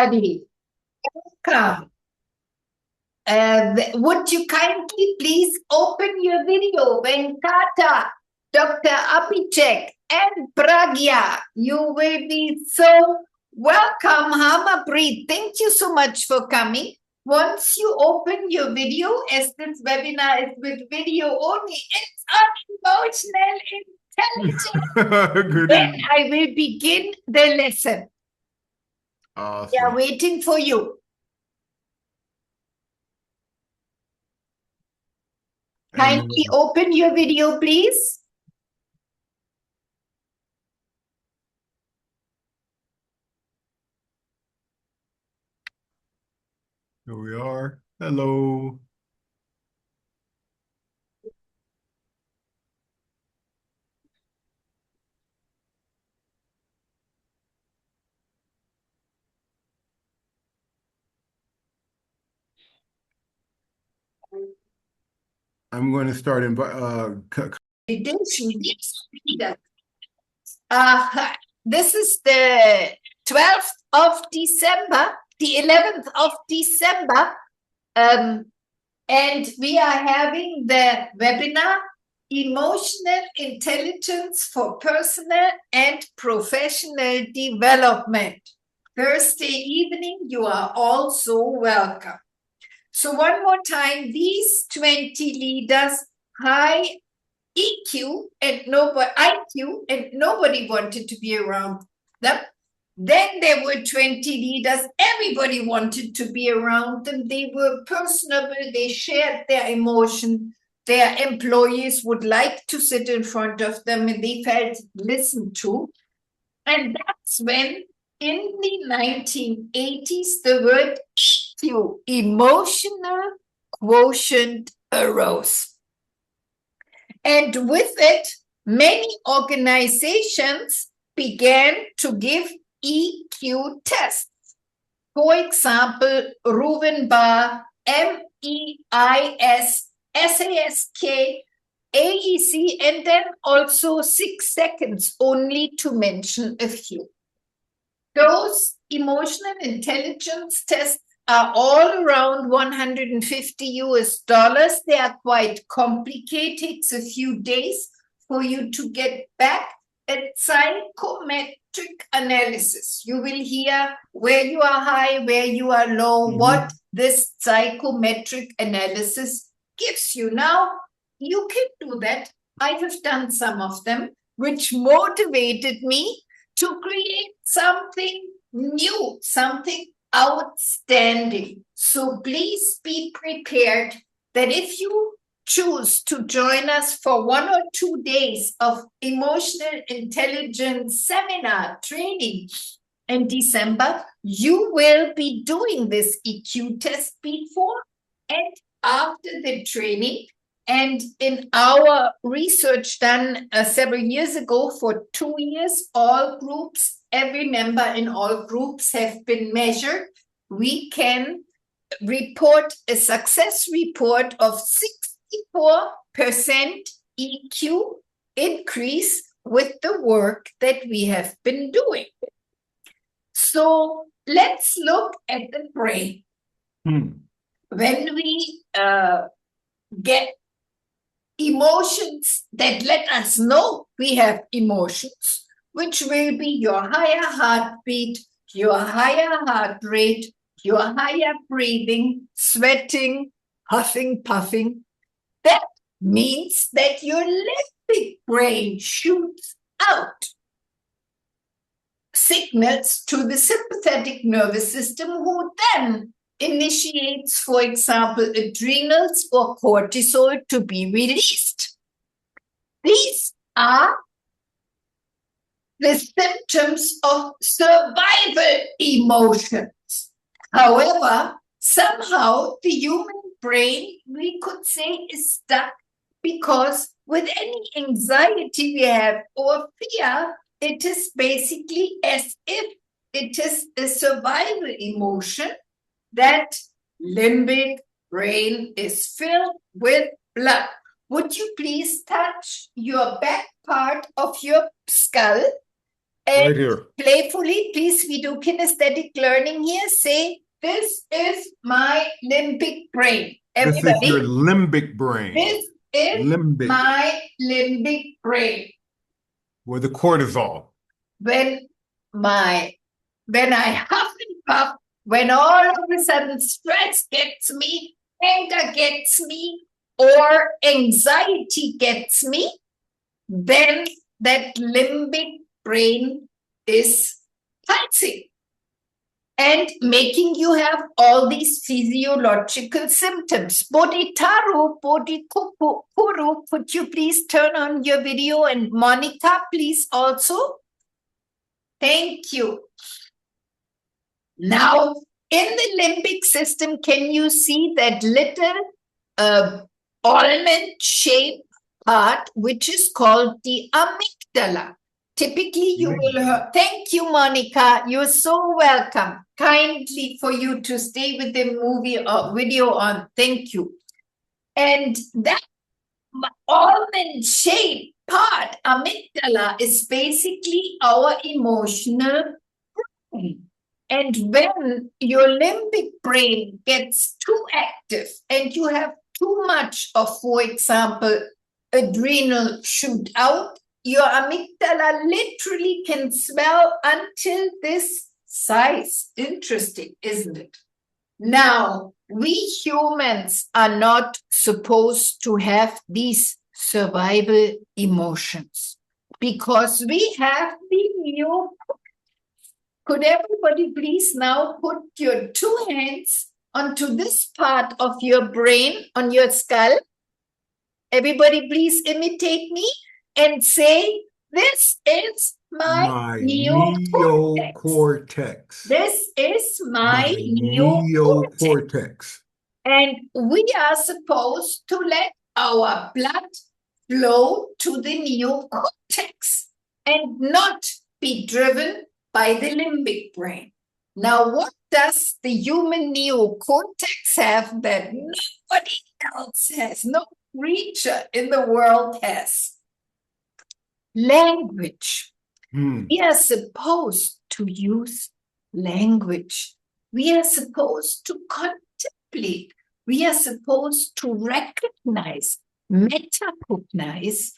everybody. Welcome. Would you kindly please open your video? Venkata, Dr. Abhishek, and Pragya, you will be so welcome. Hamapreet, thank you so much for coming. Once you open your video, as this webinar is with video only, it's on emotional intelligence. Then I will begin the lesson. Awesome. We are waiting for you. Kindly open your video, please. Here we are. Hello. I'm going to start in this is the 12th of December, the 11th of December, and we are having the webinar, Emotional Intelligence for Personal and Professional Development. Thursday evening, you are also welcome. So one more time, these 20 leaders, high EQ and IQ, and nobody wanted to be around them. Then there were 20 leaders, everybody wanted to be around them. They were personable, they shared their emotion. Their employees would like to sit in front of them and they felt listened to. And that's when, in the 1980s, the word EQ, emotional quotient, arose. And with it, many organizations began to give EQ tests. For example, Reuven Bar, MEIS, SASK, AEC, and then also 6 seconds, only to mention a few. Those emotional intelligence tests are all around $150. They are quite complicated. It takes a few days for you to get back a psychometric analysis. You will hear where you are high, where you are low, what this psychometric analysis gives you. Now, you can do that. I have done some of them, which motivated me to create something new, something outstanding. So please be prepared that if you choose to join us for 1 or 2 days of emotional intelligence seminar training in December, you will be doing this EQ test before and after the training. And in our research done several years ago, for 2 years, all groups, every member in all groups have been measured. We can report a success report of 64% EQ increase with the work that we have been doing. So let's look at the brain. When we get emotions that let us know we have emotions, which will be your higher heartbeat, your higher heart rate, your higher breathing, sweating, huffing, puffing. That means that your limbic brain shoots out signals to the sympathetic nervous system, who then initiates, for example, adrenals or cortisol to be released. These are the symptoms of survival emotions. However, somehow the human brain, we could say, is stuck because with any anxiety we have or fear, it is basically as if it is a survival emotion. That limbic brain is filled with blood. Would you please touch your back part of your skull And right here. playfully, please, we do kinesthetic learning here. Say, this is my limbic brain. This is your Everybody, limbic brain. this is Limbic, my limbic brain. where the cortisol. When I huff and puff, when all of a sudden stress gets me, anger gets me, or anxiety gets me, then that limbic brain is pulsing and making you have all these physiological symptoms. Bodhitaru, Bodhikuru, could you please turn on your video? And Monica, please also. Thank you. Now, in the limbic system, can you see that little almond-shaped part, which is called the amygdala? Typically, you will hear, thank you, Monica. You're so welcome. Kindly for you to stay with the movie or video on. Thank you. And that almond-shaped part, amygdala, is basically our emotional brain. And when your limbic brain gets too active and you have too much of, for example, adrenal shoot out, your amygdala literally can swell until this size. Interesting, isn't it? Now, we humans are not supposed to have these survival emotions because we have the new. Could everybody please now put your two hands onto this part of your brain, on your skull? Everybody please imitate me and say, this is my neocortex. This is my neocortex. And we are supposed to let our blood flow to the neocortex and not be driven by the limbic brain. Now, what does the human neocortex have that nobody else has? No creature in the world has. Language. We are supposed to use language. We are supposed to contemplate. We are supposed to recognize, metacognize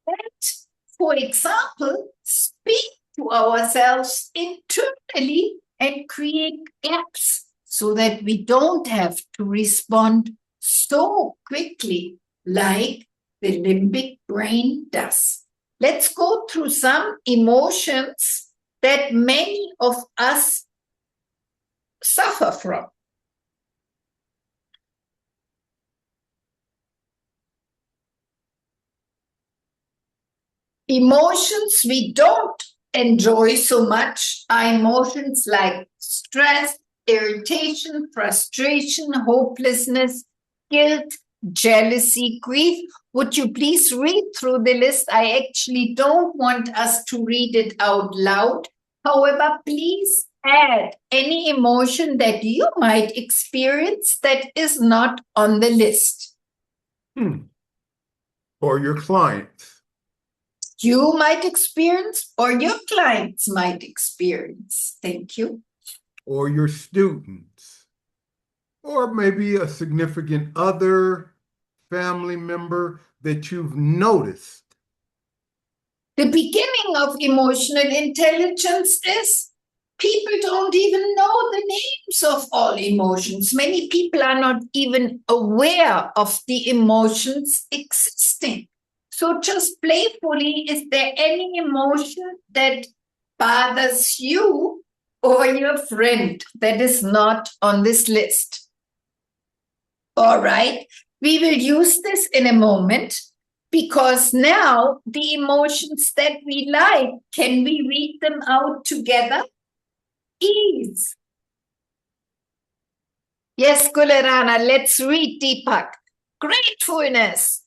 that, for example, speak to ourselves internally and create gaps so that we don't have to respond so quickly like the limbic brain does. Let's go through some emotions that many of us suffer from. Emotions we don't enjoy so much are emotions like stress, irritation, frustration, hopelessness, guilt, jealousy, grief. Would you please read through the list? I actually don't want us to read it out loud. However, please add any emotion that you might experience that is not on the list. Or your clients. You might experience, or your clients might experience. Thank you. Or your students. Or maybe a significant other, family member that you've noticed. The beginning of emotional intelligence is people don't even know the names of all emotions. Many people are not even aware of the emotions existing. So just playfully, is there any emotion that bothers you or your friend that is not on this list? All right, we will use this in a moment because now the emotions that we like, can we read them out together? Ease. Yes, Gulerana, let's read Deepak. Gratefulness.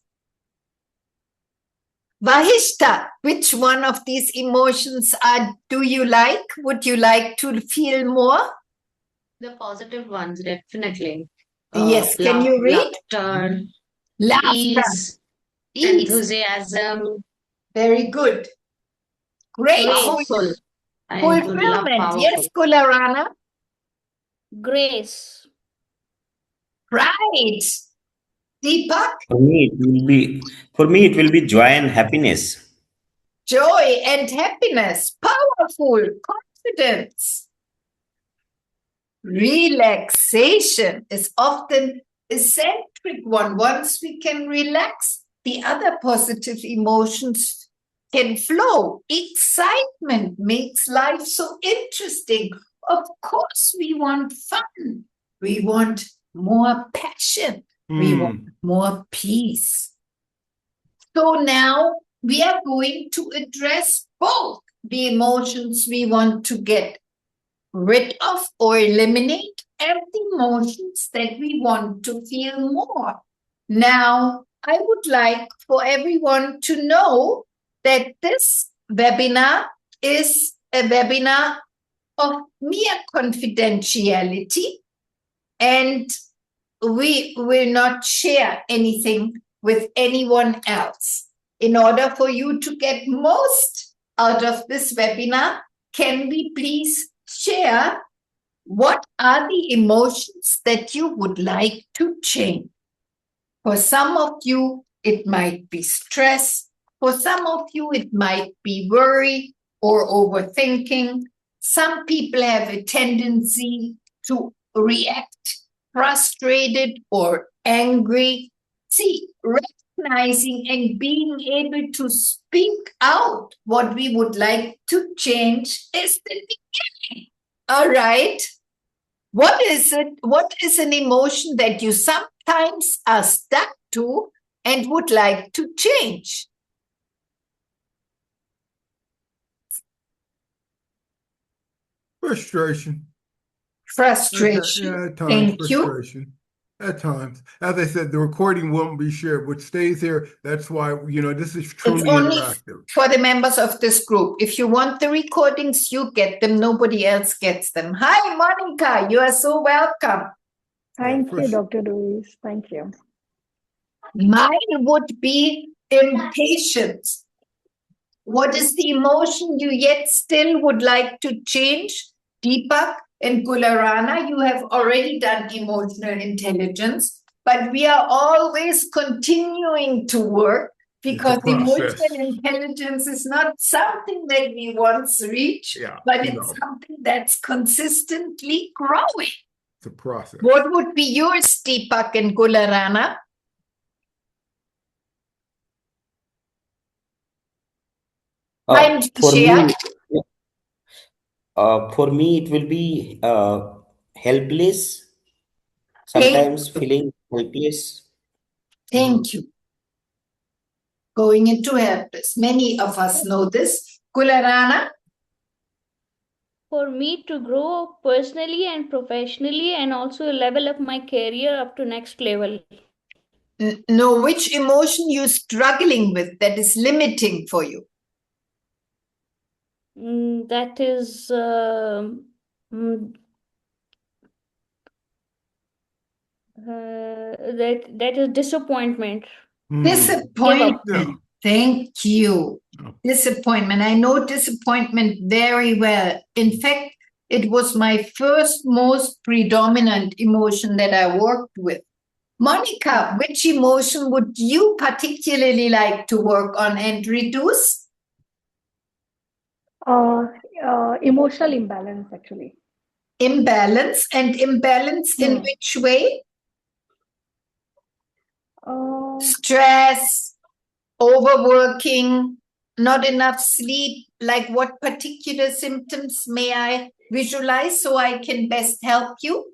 Vahishta, which one of these emotions do you like? Would you like to feel more? The positive ones, definitely. Yes, can you read? Laughter, ease, enthusiasm. Very good. Grateful. And good love, Fulfillment. Yes, powerful. Kularana. Grace. Right. Deepak, For me, it will be joy and happiness. joy and happiness. Powerful. Confidence. Relaxation is often a centric one. Once we can relax, the other positive emotions can flow. Excitement makes life so interesting. Of course, we want fun. We want more passion. We want more peace. So now we are going to address both the emotions we want to get rid of or eliminate and the emotions that we want to feel more. Now, I would like for everyone to know that this webinar is a webinar of mere confidentiality, and we will not share anything with anyone else. In order for you to get most out of this webinar, can we please share what are the emotions that you would like to change? For some of you, it might be stress. For some of you, it might be worry or overthinking. Some people have a tendency to react frustrated or angry. See, recognizing and being able to speak out what we would like to change is the beginning. All right. What is it? What is an emotion that you sometimes are stuck to and would like to change? Frustration. Frustration. Yeah, at times, Thank you. frustration. At times. As I said, the recording won't be shared. What stays here, that's why, this is truly It's only interactive. for the members of this group. If you want the recordings, you get them. Nobody else gets them. Hi, Monica. You are so welcome. Thank you, Dr. Ruiz. Thank you. Mine would be impatience. What is the emotion you yet still would like to change? Deepak and Gularana, you have already done emotional intelligence, but we are always continuing to work because emotional intelligence is not something that we once reach, but it's something that's consistently growing. It's a process. What would be yours, Deepak and Gularana? Time to share. For me, it will be helpless. Sometimes feeling helpless. Thank you. Going into helpless. Many of us know this. Gularana? For me to grow personally and professionally and also level up my career up to next level. No, which emotion you're struggling with that is limiting for you? That is that is disappointment. Disappointment. Give up. Thank you. Disappointment. I know disappointment very well. In fact, it was my first most predominant emotion that I worked with. Monica, which emotion would you particularly like to work on and reduce? Emotional imbalance, actually. Imbalance, and imbalance in which way? Stress, overworking, not enough sleep. Like what particular symptoms may I visualize so I can best help you?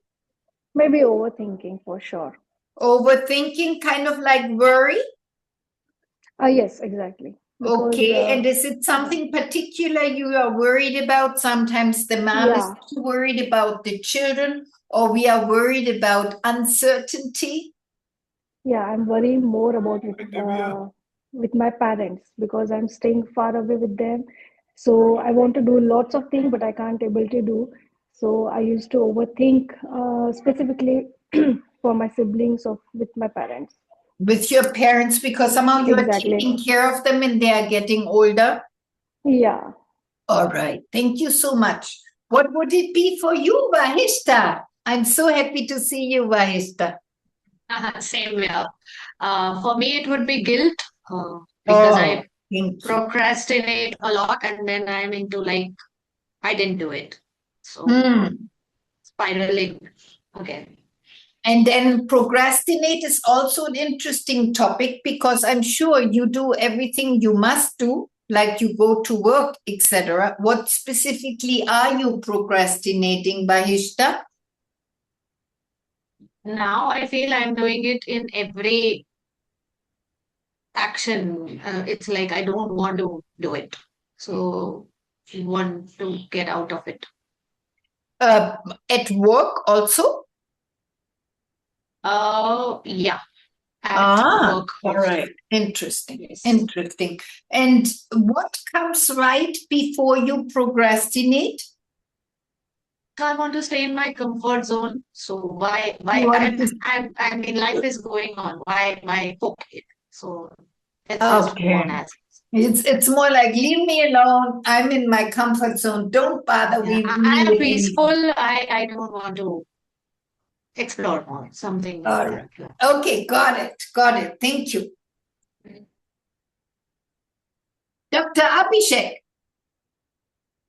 Maybe overthinking for sure. Overthinking, kind of like worry? Yes, exactly. Because, okay, and is it something particular you are worried about? Sometimes the mom is worried about the children, or we are worried about uncertainty. Yeah, I'm worrying more about with my parents because I'm staying far away with them. So I want to do lots of things, but I can't able to do. So I used to overthink specifically for my siblings or with my parents. With your parents, because somehow you are Exactly. taking care of them and they are getting older. Yeah. All right. Thank you so much. What would it be for you, Vahishta? I'm so happy to see you, Vahishta. Same here. For me, it would be guilt because I Thank you. procrastinate a lot and then I'm into like, I didn't do it. So spiraling again. And then procrastinate is also an interesting topic because I'm sure you do everything you must do, like you go to work, etc. What specifically are you procrastinating, Bahishta? Now I feel I'm doing it in every action. It's like I don't want to do it. So I want to get out of it. At work also? Yeah. At work. All right. Interesting. Yes. Interesting. And what comes right before you procrastinate? I want to stay in my comfort zone. So why You want to- I mean life is going on. Why poke it? So it's just one as It's more like leave me alone. I'm in my comfort zone. Don't bother yeah, me. I am peaceful. I don't want to explore more. Something All like that. Okay, got it. Got it. Thank you. Dr. Abhishek,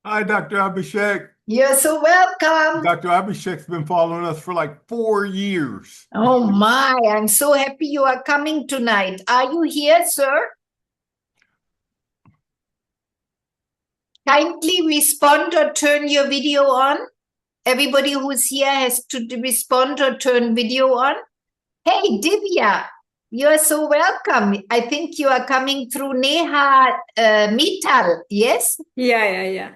Hi, Dr. Abhishek. you're so welcome. Dr. Abhishek's been following us for like 4 years. Oh my, I'm so happy you are coming tonight. Are you here, sir? Kindly respond or turn your video on. Everybody who's here has to respond or turn video on. Hey, Divya, you're so welcome. I think you are coming through Neha Mittal, yes? Yeah.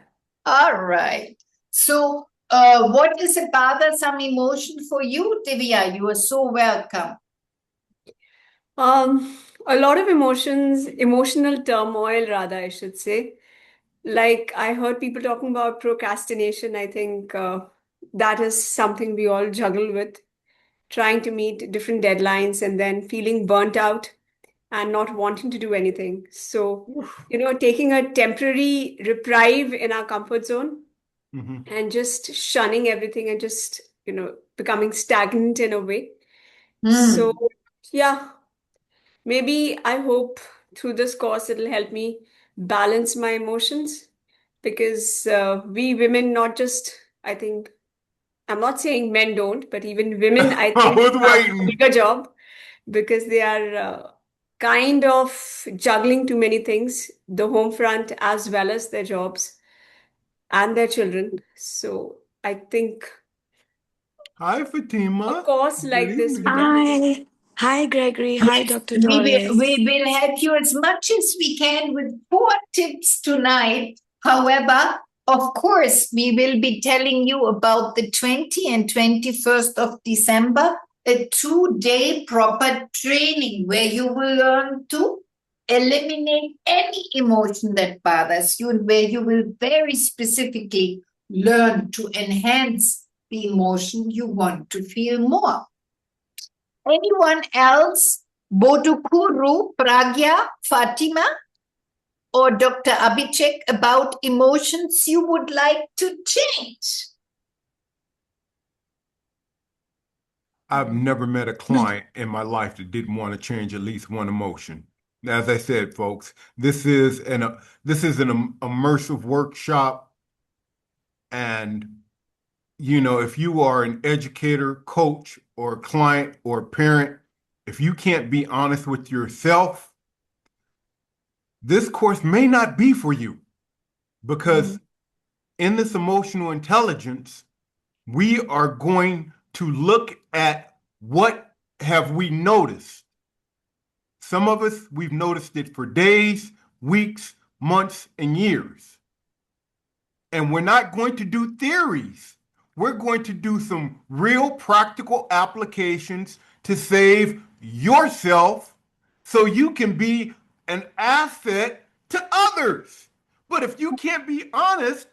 All right. So, what is a bothersome emotion for you, Divya? You are so welcome. A lot of emotions, emotional turmoil, rather, I should say. Like I heard people talking about procrastination. I think that is something we all juggle with, trying to meet different deadlines and then feeling burnt out and not wanting to do anything. So, taking a temporary reprieve in our comfort zone and just shunning everything and just, becoming stagnant in a way. So, yeah, maybe I hope through this course it'll help me balance my emotions because we women, not just, I think, I'm not saying men don't, but even women, I I think, was have waiting. a bigger job because they are kind of juggling too many things, the home front as well as their jobs and their children. So I think Hi, a Fatima. course Good like this evening. would help. Hi, Gregory. Hi, Dr. We Torres. will help you as much as we can with 4 tips tonight. However, of course, we will be telling you about the 20 and 21st of December, a 2-day proper training where you will learn to eliminate any emotion that bothers you and where you will very specifically learn to enhance the emotion you want to feel more. Anyone else? Bodhukuru, Pragya, Fatima, or Dr. Abhishek about emotions you would like to change? I've never met a client in my life that didn't want to change at least one emotion. As I said, folks, this is an immersive workshop, and if you are an educator, coach, or client or parent, if you can't be honest with yourself, this course may not be for you, because in this emotional intelligence, we are going to look at what have we noticed. Some of us, we've noticed it for days, weeks, months, and years. And we're not going to do theories. We're going to do some real practical applications to save yourself so you can be an asset to others. But if you can't be honest,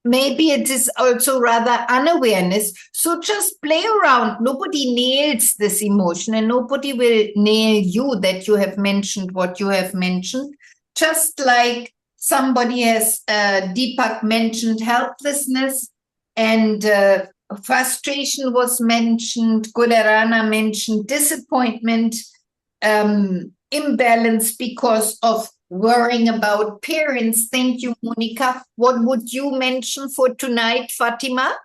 Maybe it is also rather unawareness. So just play around. Nobody nails this emotion and nobody will nail you that you have mentioned what you have mentioned. Just like Somebody has, Deepak mentioned helplessness, and frustration was mentioned. Gudarana mentioned disappointment, imbalance because of worrying about parents. Thank you, Monica. What would you mention for tonight, Fatima?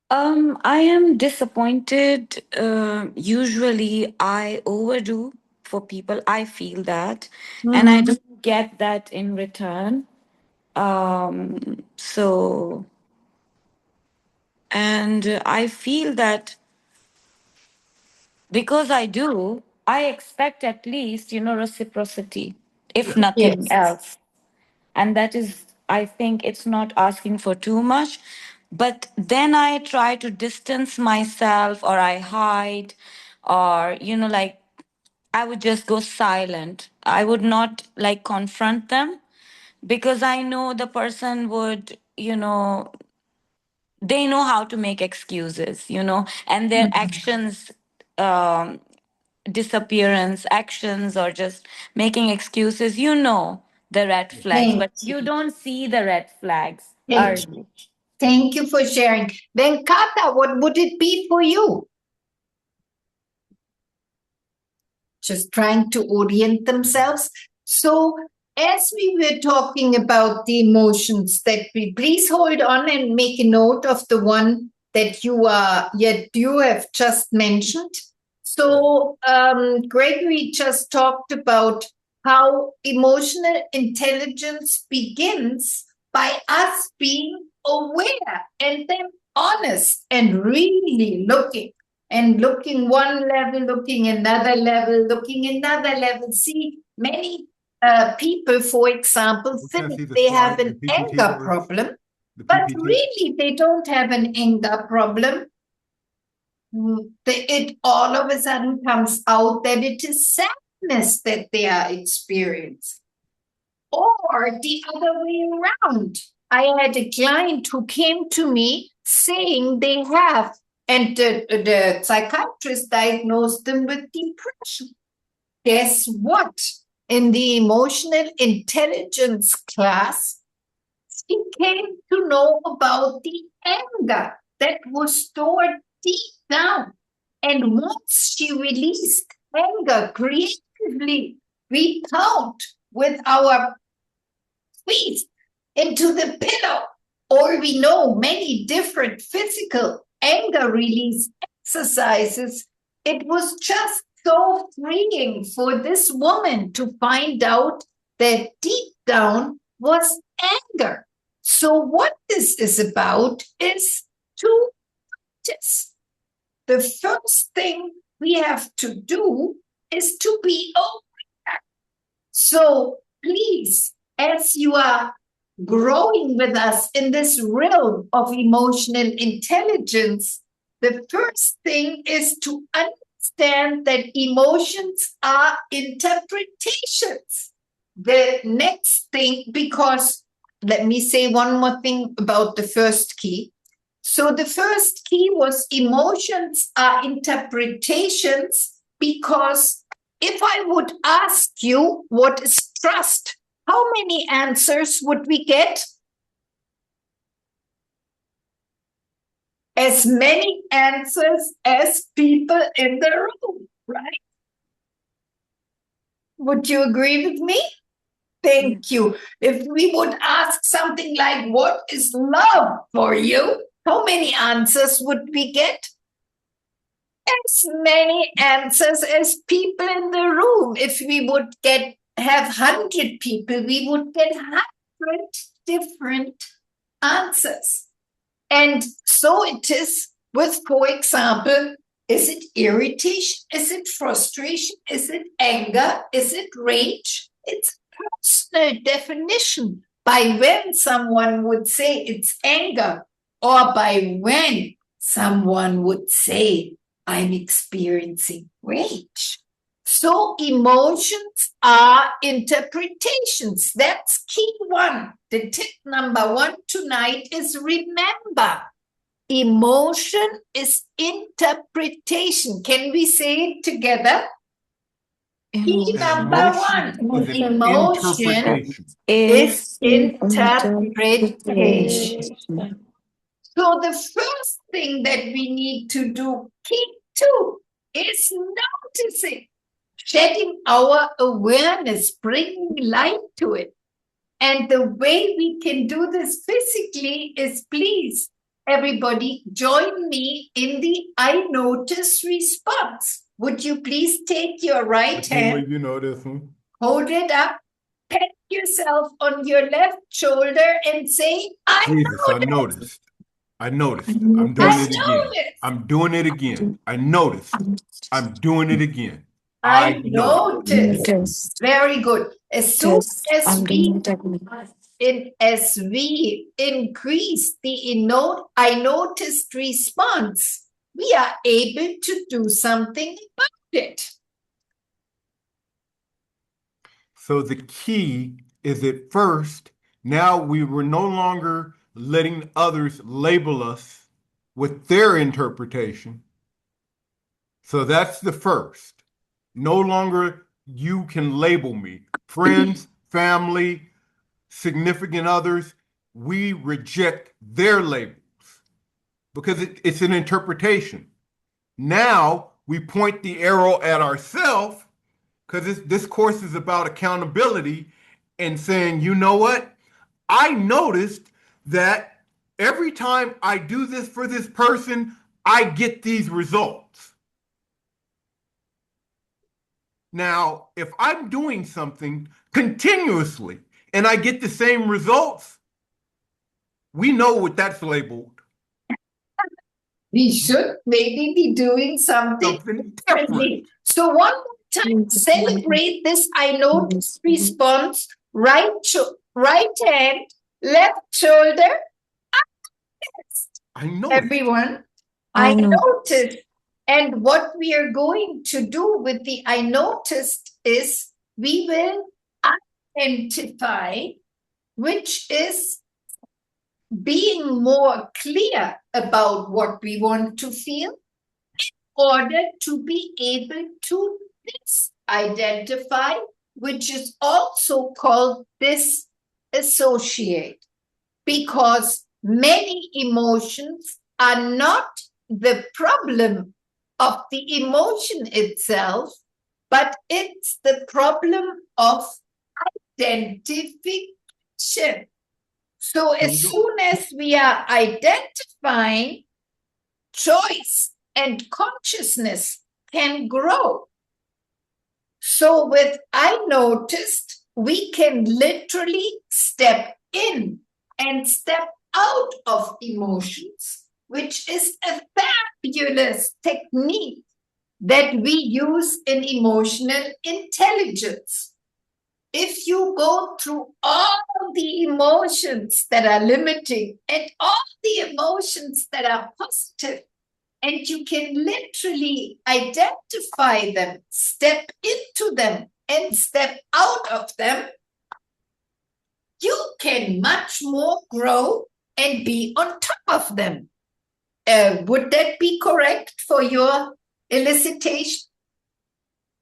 I am disappointed. Usually, I overdo for people. I feel that, and I don't get that in return. So, and I feel that because I do, I expect at least, reciprocity, if nothing Yes. else. And that is, I think it's not asking for too much. But then I try to distance myself, or I hide, or, like I would just go silent. I would not like confront them because I know the person would, they know how to make excuses, and their actions, um, disappearance actions, or just making excuses, the red flags, Thank but you don't see the red flags Thank you. early. Thank you for sharing. Venkata, what would it be for you? Just trying to orient themselves. So, as we were talking about the emotions that we, please hold on and make a note of the one that you have just mentioned. So, Gregory just talked about how emotional intelligence begins by us being aware and then honest and really looking one level, looking another level, looking another level. See, many people, for example, Can I think see the they slide, have the an PPT, anger please? problem, The but PPT. really they don't have an anger problem. It all of a sudden comes out that it is sadness that they are experiencing. Or the other way around. I had a client who came to me saying they have, and the psychiatrist diagnosed them with depression. Guess what? In the emotional intelligence class, she came to know about the anger that was stored deep down. And once she released anger creatively, we count with our squeeze into the pillow. Or we know many different physical anger release exercises. It was just so freeing for this woman to find out that deep down was anger. So, what this is about is to practice. The first thing we have to do is to be aware. So, please, as you are growing with us in this realm of emotional intelligence, the first thing is to understand that emotions are interpretations. The next thing, because let me say one more thing about the first key. So, the first key was emotions are interpretations, because if I would ask you what is trust, how many answers would we get? As many answers as people in the room, right? Would you agree with me? Thank you. If we would ask something like, what is love for you? How many answers would we get? As many answers as people in the room. If we would have 100 people, we would get 100 different answers. And so it is with, for example, is it irritation? Is it frustration? Is it anger? Is it rage? It's personal definition by when someone would say it's anger, or by when someone would say I'm experiencing rage. So emotions are interpretations. That's key one. The tip number one tonight is remember, emotion is interpretation. Can we say it together? Key An number emotion one. is an Emotion interpretation. is interpretation. interpretation. So the first thing that we need to do, key two, is noticing, shedding our awareness, bringing light to it. And the way we can do this physically is, please, everybody, join me in the I notice response. Would you please take your right I can't hand, believe you know this one. hold it up, pat yourself on your left shoulder and say, I Jesus, I noticed. noticed. I noticed. I I'm doing it I again. noticed. I'm doing it again. I noticed. I'm doing it again. I noticed. noticed. Very good. As soon as we increase the I noticed response, we are able to do something about it. So the key is at first, now we were no longer letting others label us with their interpretation. So that's the first. No longer you can label me. Friends, family, significant others, we reject their labels because it's an interpretation. Now we point the arrow at ourselves because this course is about accountability and saying, you know what? I noticed that every time I do this for this person, I get these results. Now, if I'm doing something continuously and I get the same results, we know what that's labeled. We should maybe be doing something differently. So one more time, celebrate this I notice response. Right hand, left shoulder. I know Everyone, I noticed. And what we are going to do with the I noticed is we will identify, which is being more clear about what we want to feel in order to be able to disidentify, which is also called disassociate, because many emotions are not the problem of the emotion itself, but it's the problem of identification. So as soon as we are identifying, choice and consciousness can grow. So with I noticed, we can literally step in and step out of emotions, which is a fabulous technique that we use in emotional intelligence. If you go through all the emotions that are limiting and all the emotions that are positive, and you can literally identify them, step into them, and step out of them, you can much more grow and be on top of them. Would that be correct for your elicitation?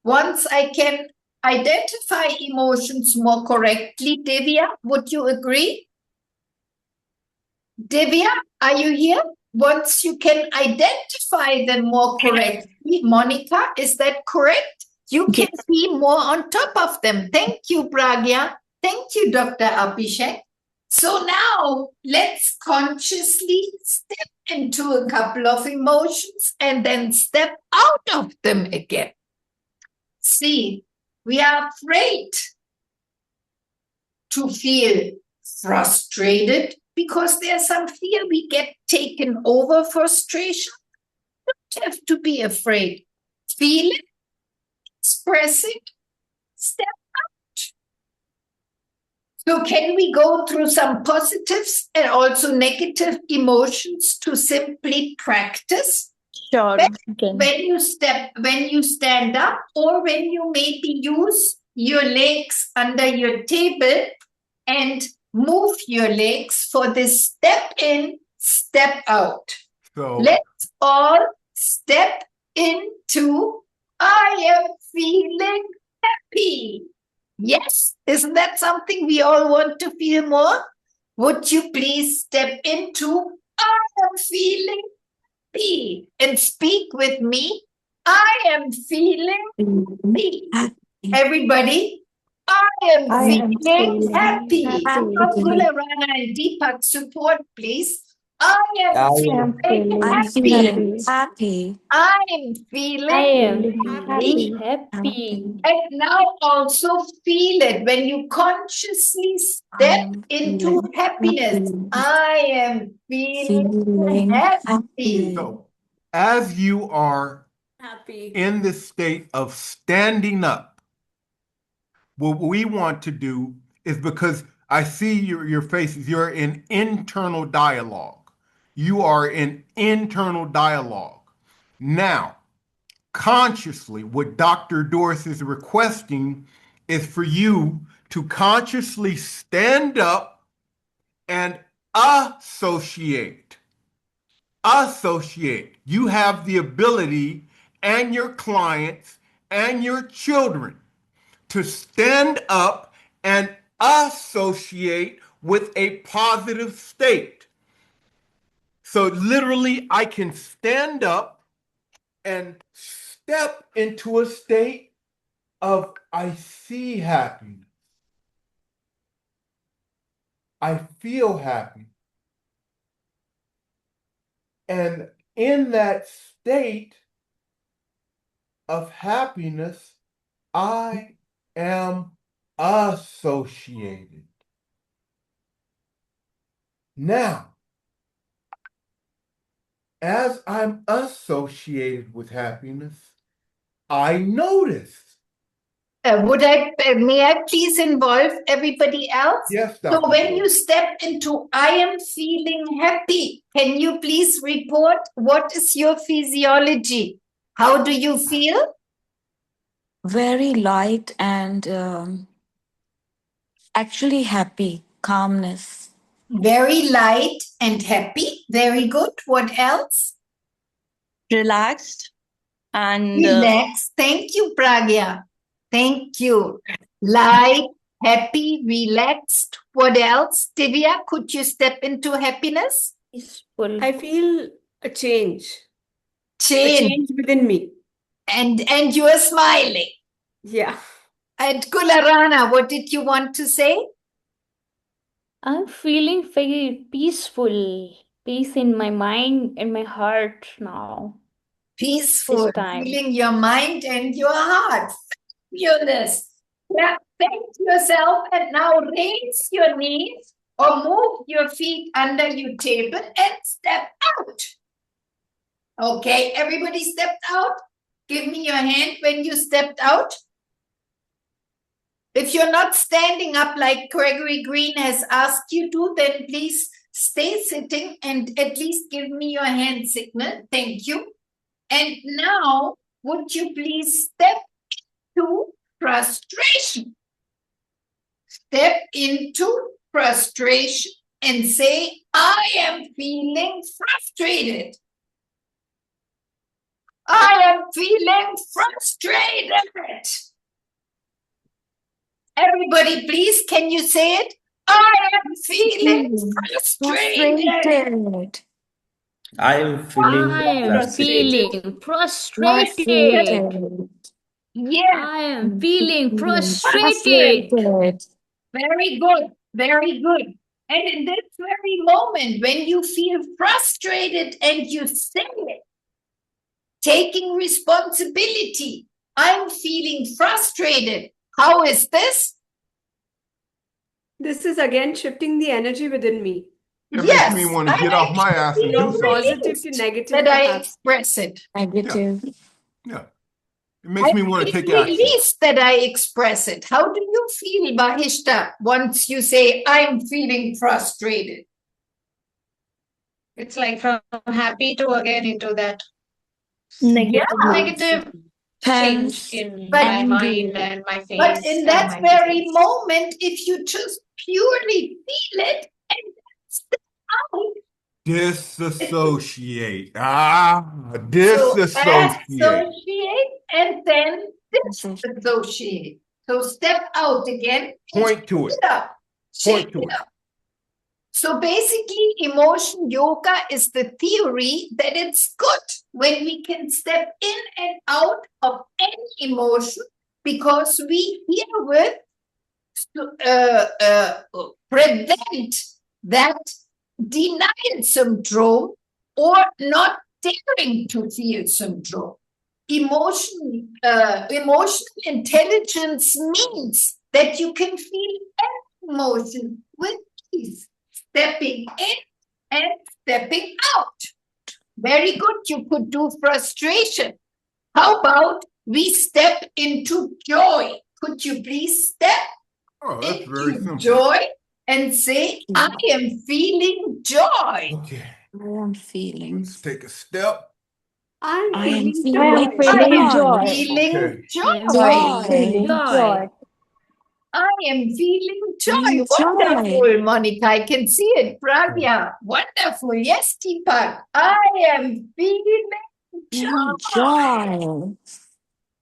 Once I can identify emotions more correctly, Divya, would you agree? Divya, are you here? Once you can identify them more correctly, Monica, is that correct? You can be more on top of them. Thank you, Pragya. Thank you, Dr. Abhishek. So now let's consciously step into a couple of emotions and then step out of them again. See, we are afraid to feel frustrated because there's some fear we get taken over frustration. Don't have to be afraid. Feel it, express it, step out. So can we go through some positives and also negative emotions to simply practice? Sure. When you stand up, or when you maybe use your legs under your table and move your legs for this step in, step out. So let's all step into I am feeling happy. Yes, isn't that something we all want to feel more? Would you please step into I am feeling happy and speak with me? I am feeling happy. Everybody, I am I am feeling feeling happy. happy. Abdullah Rana and Deepak support, please. I am I I am feeling feeling I'm happy. feeling happy. happy. I am I feeling am Feeling feeling happy. happy. and now also feel it when you consciously step I'm into feeling happiness. happy. I am feeling Feeling happy. happy. So, as you are Happy. in the state of standing up, what we want to do is, because I see your faces, you're in internal dialogue. You are in internal dialogue. Now, consciously, what Dr. Doris is requesting is for you to consciously stand up and associate. Associate. You have the ability, and your clients and your children, to stand up and associate with a positive state. So literally, I can stand up and step into a state of I see happiness. I feel happy. And in that state of happiness, I am associated. Now, as I'm associated with happiness, I notice. May I please involve everybody else? Yes, So Dr. when Doris. you step into I am feeling happy, can you please report what is your physiology? How do you feel? Very light and actually happy. Calmness. Very light and happy. Very good. What else? Relaxed and Relax. Thank you, Pragya. Thank you. Light, happy, relaxed. What else? Divya, could you step into happiness? Peaceful. I feel a change Change. within me. And you are smiling. Yeah. And Kularana, what did you want to say? I'm feeling very peaceful. Peace in my mind and my heart now. Peaceful, This time. feeling your mind and your heart. Fabulous. Yeah, thank yourself and now raise your knees or move your feet under your table and step out. Okay, everybody stepped out. Give me your hand when you stepped out. If you're not standing up like Gregory Green has asked you to, then please stay sitting and at least give me your hand signal. Thank you. And now, would you please step to frustration? Step into frustration and say, I am feeling frustrated. I am feeling frustrated. Everybody, please, can you say it? I am feeling frustrated. Frustrated. I am feeling I am frustrated. feeling frustrated. Yes, I am feeling frustrated. Frustrated. very good, very good. And in this very moment, when you feel frustrated and you say it, taking responsibility, I'm feeling frustrated. How is this? This is again shifting the energy within me It Yes, makes me want to I get off my ass and feel do from something. positive to released negative, that I perhaps. express it. Negative. Yeah. It makes me want to take I action. release that I express it. How do you feel, Bahishta, once you say, I'm feeling frustrated? It's like from happy to again into that Yeah, negative change Tense. in but, my Angry. mind and my but face in and that my very face. moment, if you just purely feel it and step out, Disassociate. so Disassociate. associate and then disassociate. So step out again. Point to it. Shake it up. Point Shake to it it. up. So basically, emotion yoga is the theory that it's good when we can step in and out of any emotion, because we herewith prevent that denial syndrome or not daring to feel syndrome. Emotional intelligence means that you can feel any emotion with ease, stepping in and stepping out. Very good. You could do frustration. How about we step into joy? Could you please step Oh, that's very into simple. joy and say, I am feeling joy? Okay. I am feeling. Let's take a step. I'm I am feeling I am feeling joy. feeling joy. joy. Feeling Okay. joy. Feeling joy. I am feeling joy. Feeling joy. Wonderful, Monica. I can see it. Pragya. Wonderful. Yes, Deepak. I am feeling joy. Feeling joy.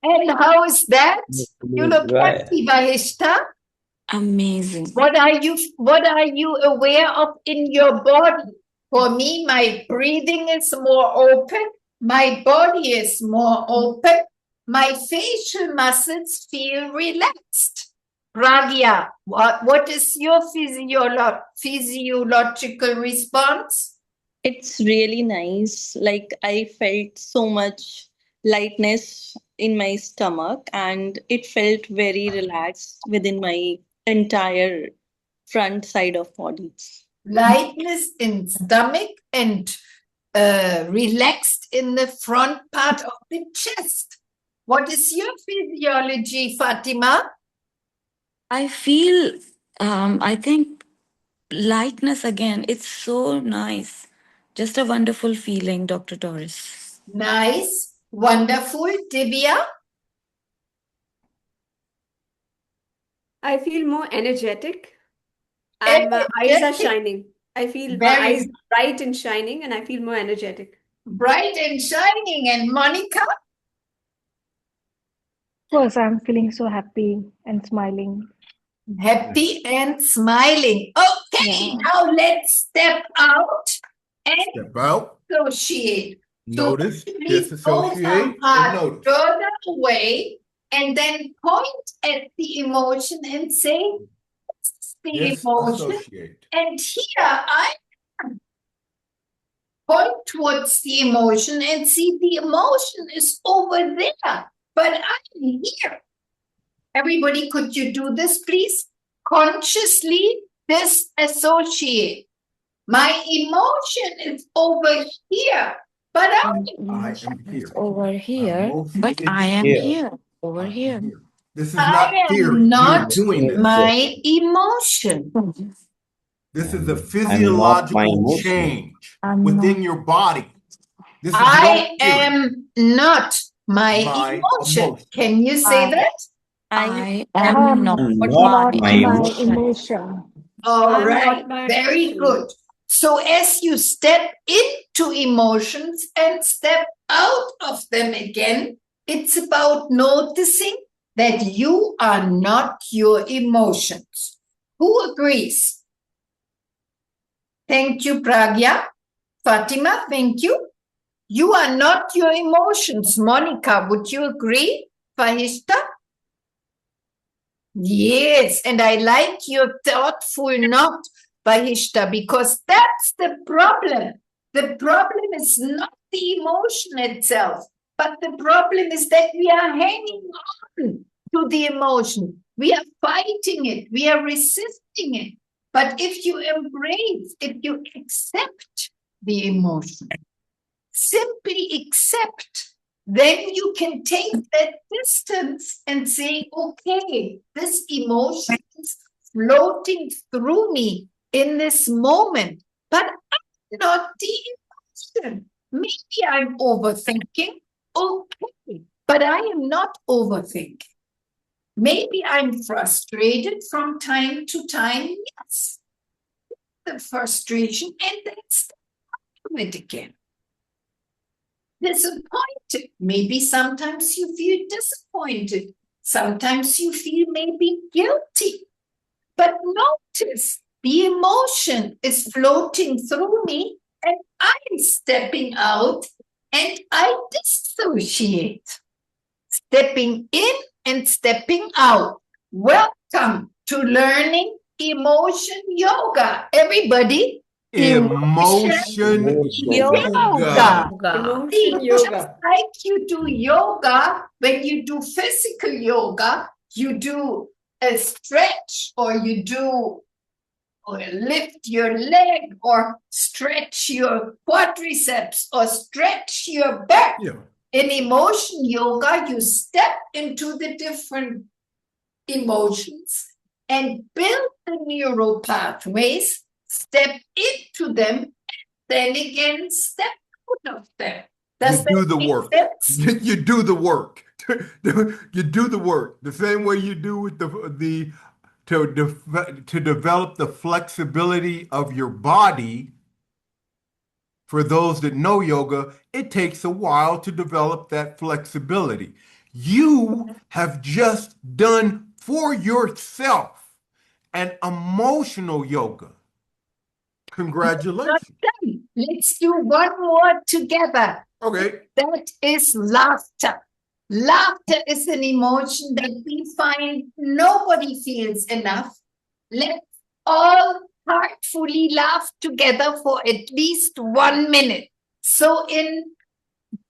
And how is that? You look Right. happy, Bahishta. Amazing. What are you aware of in your body? For me, my breathing is more open. My body is more open. My facial muscles feel relaxed. Pragya, what is your physiological response? It's really nice. Like I felt so much lightness in my stomach and it felt very relaxed within my entire front side of body. Lightness in stomach and relaxed in the front part of the chest. What is your physiology, Fatima? I feel, I think lightness again. It's so nice. Just a wonderful feeling, Dr. Doris. Nice, wonderful. Divya? I feel more energetic and my eyes are shining. I feel my Very eyes bright and shining and I feel more energetic. bright and shining. And Monica? Of course, I'm feeling so happy and smiling. Happy and smiling. Okay, Yeah. now let's step out and Step out. associate. Notice, So please go disassociate, some and part notice. further away and then point at the emotion and say, this is the emotion. Disassociate. And here I point towards the emotion and see the emotion is over there, but I'm here. Everybody, could you do this, please? Consciously disassociate. My emotion is over here, but I'm I am here. Over here, Emotion but is I am here. here. Over I am here. here. This is I not theory. am not You're doing this. my emotion. This is a I'm not my physiological emotion. change I'm within not. your body. This is no I theory. am not my My emotion. emotion. Can you say I- that? I I am am I'm not I'm my not my my emotion. emotion. All I'm right, not my very emotion. good. So as you step into emotions and step out of them again, it's about noticing that you are not your emotions. Who agrees? Thank you, Pragya. Fatima, thank you. You are not your emotions. Monica, would you agree? Fahishta? Yes, and I like your thoughtful nod, Bahishta, because that's the problem. The problem is not the emotion itself, but the problem is that we are hanging on to the emotion. We are fighting it, we are resisting it. But if you embrace, if you accept the emotion, simply accept, then you can take that distance and say, okay, this emotion is floating through me in this moment, but I'm not the emotion. Maybe I'm overthinking. Okay, but I am not overthinking. Maybe I'm frustrated from time to time. Yes, the frustration, and then step out of it again. Disappointed. Maybe sometimes you feel disappointed. Sometimes you feel maybe guilty, but notice the emotion is floating through me and I'm stepping out and I dissociate. Stepping in and stepping out. Welcome to learning emotion yoga. Everybody, Emotion yoga. Emotion See, just yoga. like you do yoga, when you do physical yoga, you do a stretch or you do or lift your leg or stretch your quadriceps or stretch your back. Yeah. In emotion yoga, you step into the different emotions and build the neural pathways, step into them, then again step out of them. Does You do that the make work. sense? You do the work. You do the work the same way you do with to develop the flexibility of your body. For those that know yoga, it takes a while to develop that flexibility. You have just done for yourself an emotional yoga. Not Congratulations. done. Let's do one more together. Okay. That is laughter. Laughter is an emotion that we find nobody feels enough. Let's all heartfully laugh together for at least 1 minute. So in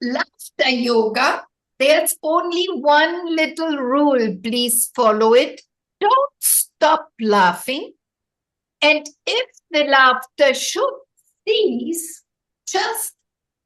laughter yoga, there's only one little rule. Please follow it. Don't stop laughing. And if the laughter should cease, just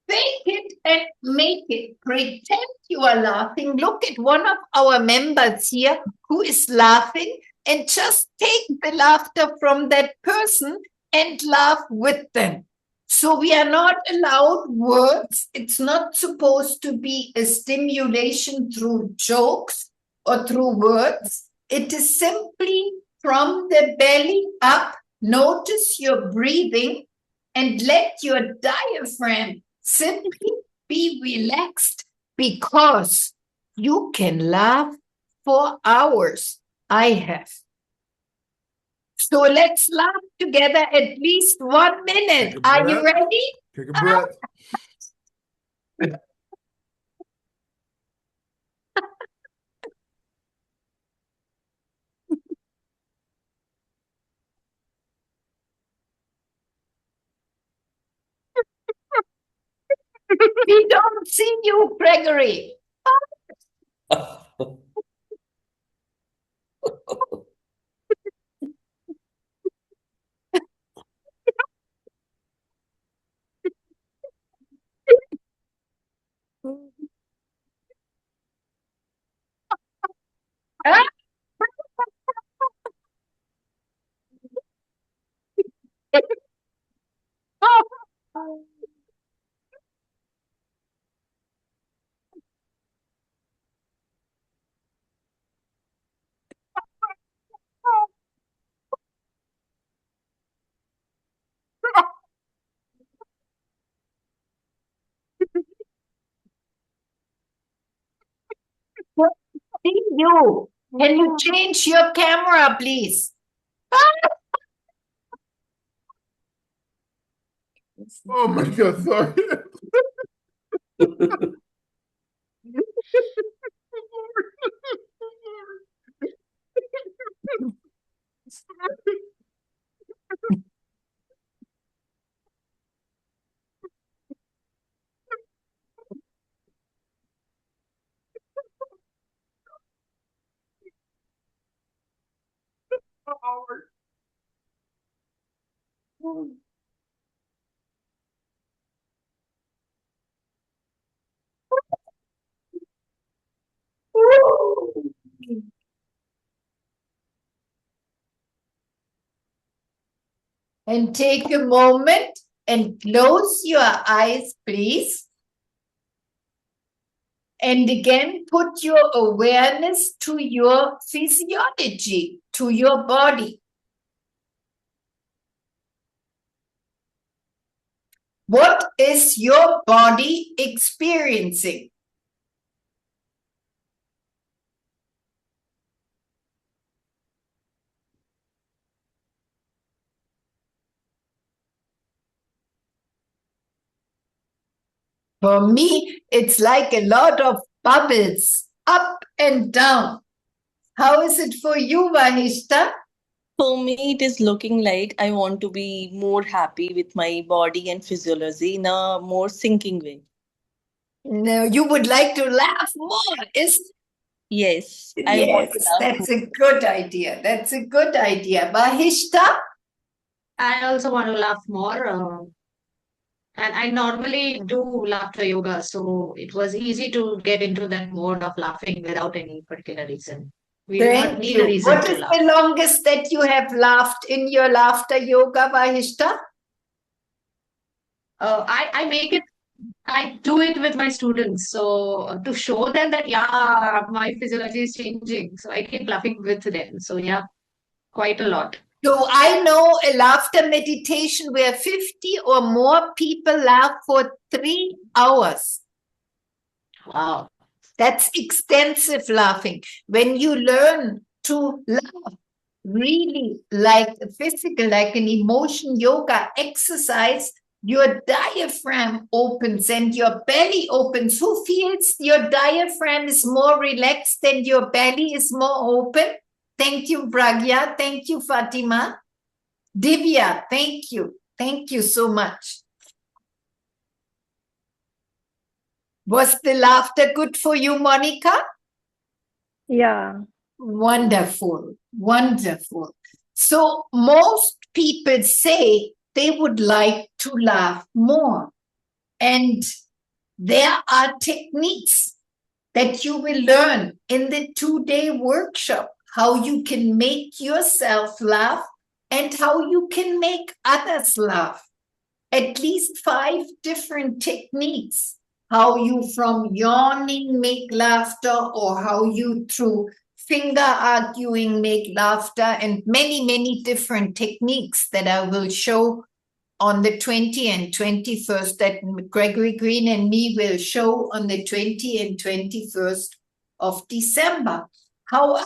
fake it and make it. Pretend you are laughing. Look at one of our members here who is laughing and just take the laughter from that person and laugh with them. So we are not allowed words. It's not supposed to be a stimulation through jokes or through words. It is simply from the belly up. Notice your breathing and let your diaphragm simply be relaxed because you can laugh for hours. I have. So let's laugh together at least 1 minute. Take a Are you breath. ready? Take a breath. We don't see you, Gregory. See you. Can you change your camera, please? Oh my God, sorry. And take a moment and close your eyes, please. And again, put your awareness to your physiology, to your body. What is your body experiencing? For me, it's like a lot of bubbles, up and down. How is it for you, Vanishta? For me, it is looking like I want to be more happy with my body and physiology in a more sinking way. No, you would like to laugh more, is Yes, I want to Yes, laugh that's a good idea. That's a good idea. Bahishta? I also want to laugh more. And I normally do laughter yoga, so it was easy to get into that mode of laughing without any particular reason. We do not Thank need a you. reason What to is laugh. the longest that you have laughed in your laughter yoga, Bahishta? I make it, I do it with my students. So to show them that, yeah, my physiology is changing. So I keep laughing with them. So yeah, quite a lot. So I know a laughter meditation where 50 or more people laugh for 3 hours. Wow. That's extensive laughing. When you learn to laugh really like a physical, like an emotion yoga exercise, your diaphragm opens and your belly opens. Who feels your diaphragm is more relaxed and your belly is more open? Thank you, Pragya. Thank you, Fatima. Divya, thank you. Thank you so much. Was the laughter good for you, Monica? Yeah. Wonderful, wonderful. So most people say they would like to laugh more. And there are techniques that you will learn in the 2-day workshop, how you can make yourself laugh and how you can make others laugh. At least 5 different techniques. How you from yawning make laughter, or how you through finger arguing make laughter, and many, many different techniques that I will show on the 20 and 21st, that Gregory Green and me will show on the 20 and 21st of December. However,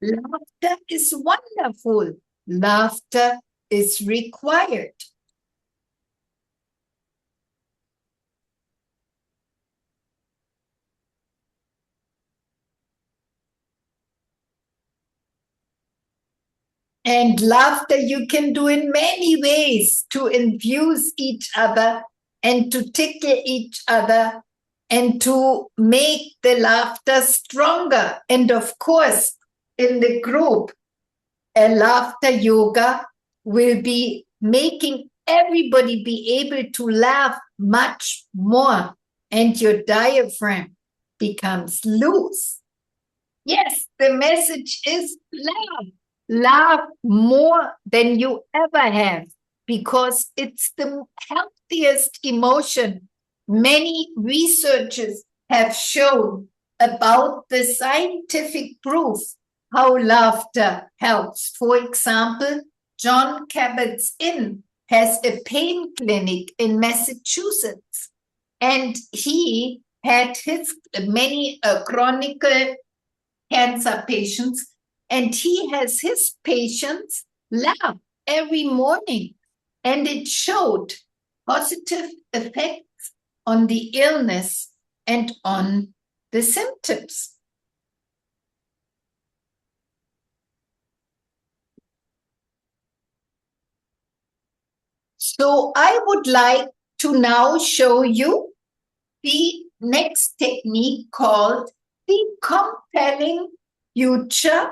laughter is wonderful. Laughter is required. And laughter you can do in many ways to infuse each other and to tickle each other and to make the laughter stronger. And of course, in the group, a laughter yoga will be making everybody be able to laugh much more, and your diaphragm becomes loose. Yes, the message is laugh. Laugh more than you ever have, because it's the healthiest emotion. Many researchers have shown about the scientific proof how laughter helps. For example, John Kabat-Zinn has a pain clinic in Massachusetts, and he had his many chronic cancer patients, and he has his patients laugh every morning, and it showed positive effects on the illness and on the symptoms. So I would like to now show you the next technique called the compelling future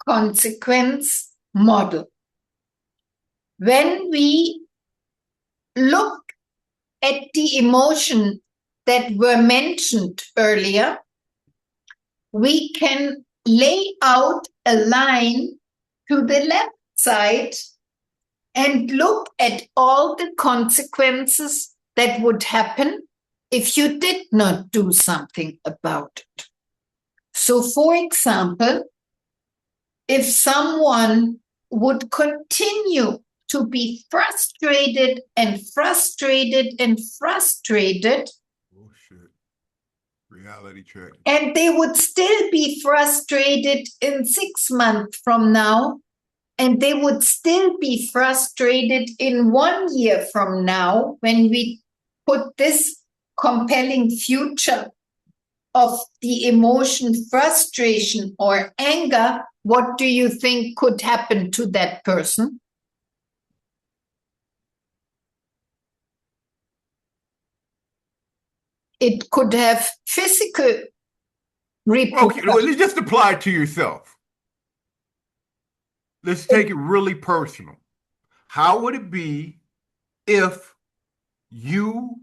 consequence model. When we look at the emotion that were mentioned earlier, we can lay out a line to the left side and look at all the consequences that would happen if you did not do something about it. So, for example, if someone would continue to be frustrated and frustrated and frustrated, Bullshit. Reality check. and they would still be frustrated in 6 months from now, and they would still be frustrated in 1 year from now, when we put this compelling future of the emotion frustration or anger, what do you think could happen to that person? It could have physical Okay, repercussions. well, let's just apply it to yourself. Let's take it really personal. How would it be if you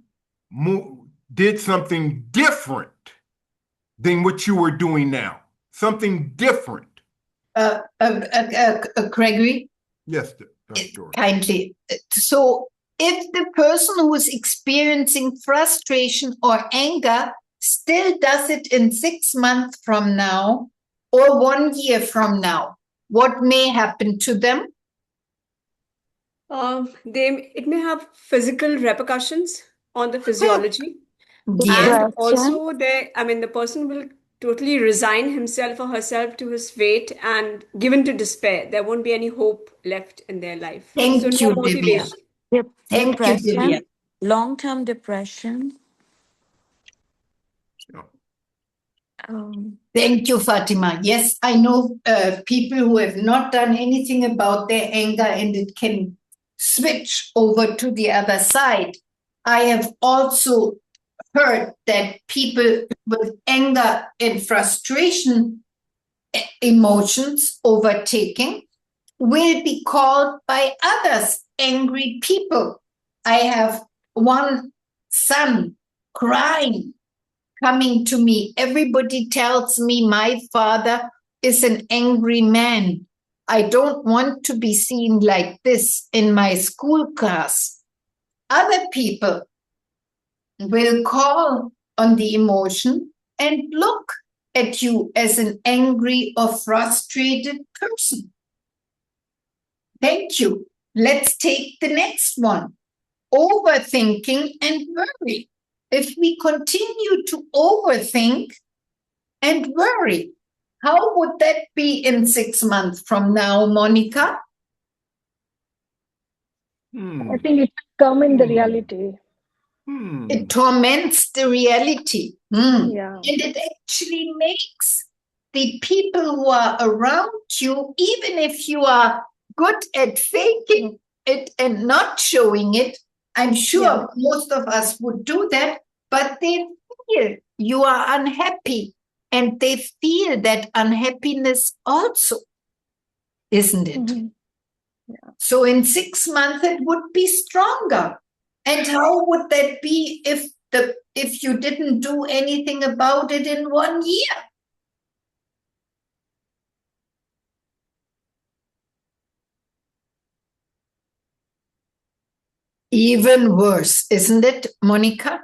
did something different than what you were doing now? Something different. Gregory? Yes, Dr. George. Kindly. So if the person who is experiencing frustration or anger still does it in 6 months from now or 1 year from now, what may happen to them? It may have physical repercussions on the physiology. Yes. And also the person will totally resign himself or herself to his fate and given to despair. There won't be any hope left in their life. Thank So you, no Divya. motivation. Thank you, Divya. Depression, long-term depression. Thank you, Fatima. Yes, I know people who have not done anything about their anger and it can switch over to the other side. I have also heard that people with anger and frustration emotions overtaking will be called by others angry people. I have one son crying, coming to me. Everybody tells me my father is an angry man. I don't want to be seen like this in my school class. Other people will call on the emotion and look at you as an angry or frustrated person. Thank you. Let's take the next one. Overthinking and worry. If we continue to overthink and worry, how would that be in 6 months from now, Monica? I think it come in the reality. It torments the reality. Yeah. And it actually makes the people who are around you, even if you are good at faking it and not showing it, I'm sure most of us would do that, but they feel you are unhappy and they feel that unhappiness also, isn't it? Mhm. So in 6 months, it would be stronger. And how would that be if you didn't do anything about it in 1 year? Even worse, isn't it, Monica?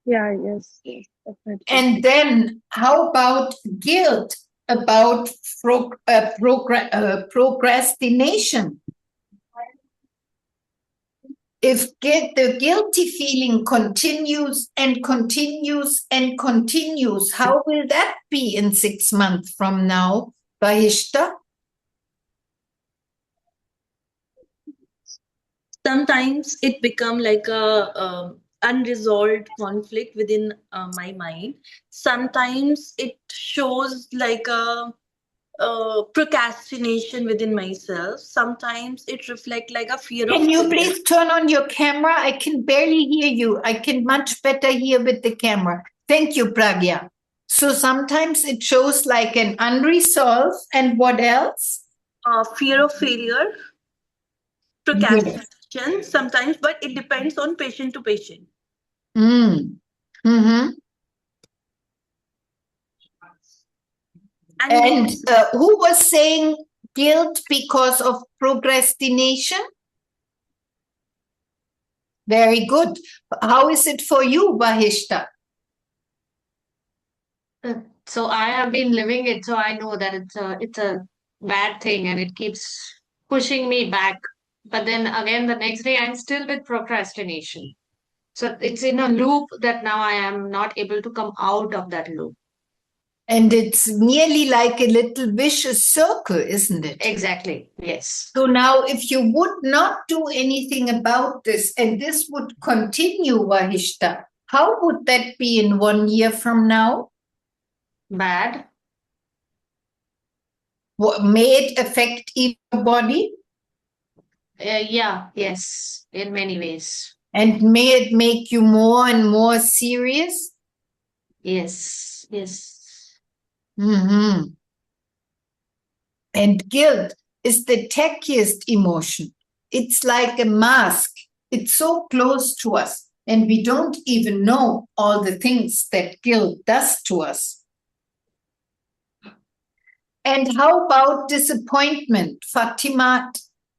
Yeah, yes, definitely. And then how about guilt about procrastination? If the guilty feeling continues and continues and continues, how will that be in 6 months from now, Bahishta? Sometimes it become like a unresolved conflict within my mind. Sometimes it shows like a procrastination within myself. Sometimes it reflect like a fear of Can you failure. please turn on your camera? I can barely hear you. I can much better hear with the camera. Thank you, Pragya. So sometimes it shows like an unresolved, and what else? Fear of failure, procrastination sometimes, but it depends on patient to patient. Mm-hmm. And who was saying guilt because of procrastination? Very good. How is it for you, Bahishta? So I have been living it, so I know that it's a bad thing and it keeps pushing me back. But then again, the next day I'm still with procrastination. So it's in a loop that now I am not able to come out of that loop. And it's nearly like a little vicious circle, isn't it? Exactly. Yes. So now if you would not do anything about this and this would continue, Vahishta, How would that be in 1 year from now? Bad. May it affect your body? Yeah, yes, in many ways. And may it make you more and more serious? Yes, yes. Mm-hmm. And guilt is the tackiest emotion. It's like a mask. It's so close to us, and we don't even know all the things that guilt does to us. And how about disappointment, Fatima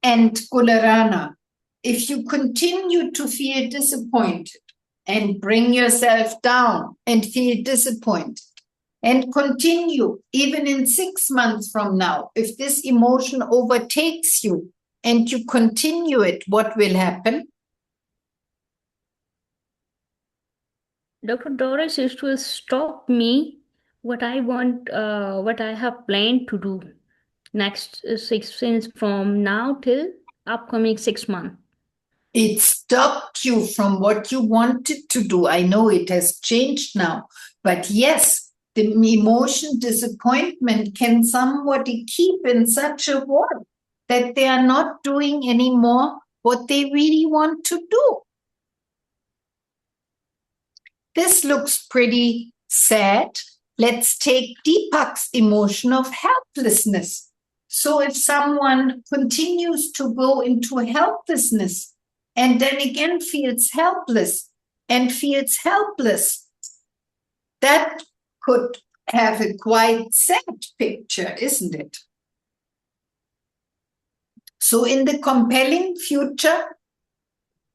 and Gularana? If you continue to feel disappointed and bring yourself down and feel disappointed and continue even in 6 months from now, if this emotion overtakes you and you continue it, what will happen? Dr. Doris, it will stop me what I want, what I have planned to do next 6 months from now till upcoming 6 months. It stopped you from what you wanted to do. I know it has changed now, but yes, the emotion disappointment can somebody keep in such a wall that they are not doing anymore what they really want to do. This looks pretty sad. Let's take Deepak's emotion of helplessness. So if someone continues to go into helplessness and then again feels helpless, that could have a quite sad picture, isn't it? So in the compelling future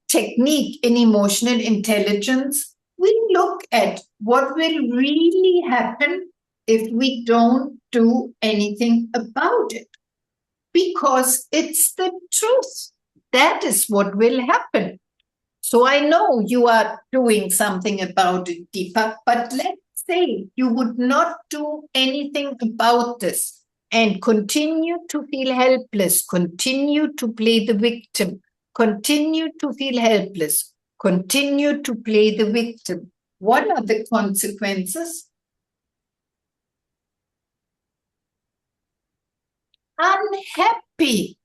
technique in emotional intelligence, we look at what will really happen if we don't do anything about it. Because it's the truth. That is what will happen. So I know you are doing something about it, Deepak, but let's say you would not do anything about this and continue to feel helpless, continue to play the victim, continue to feel helpless, continue to play the victim. What are the consequences? Unhappy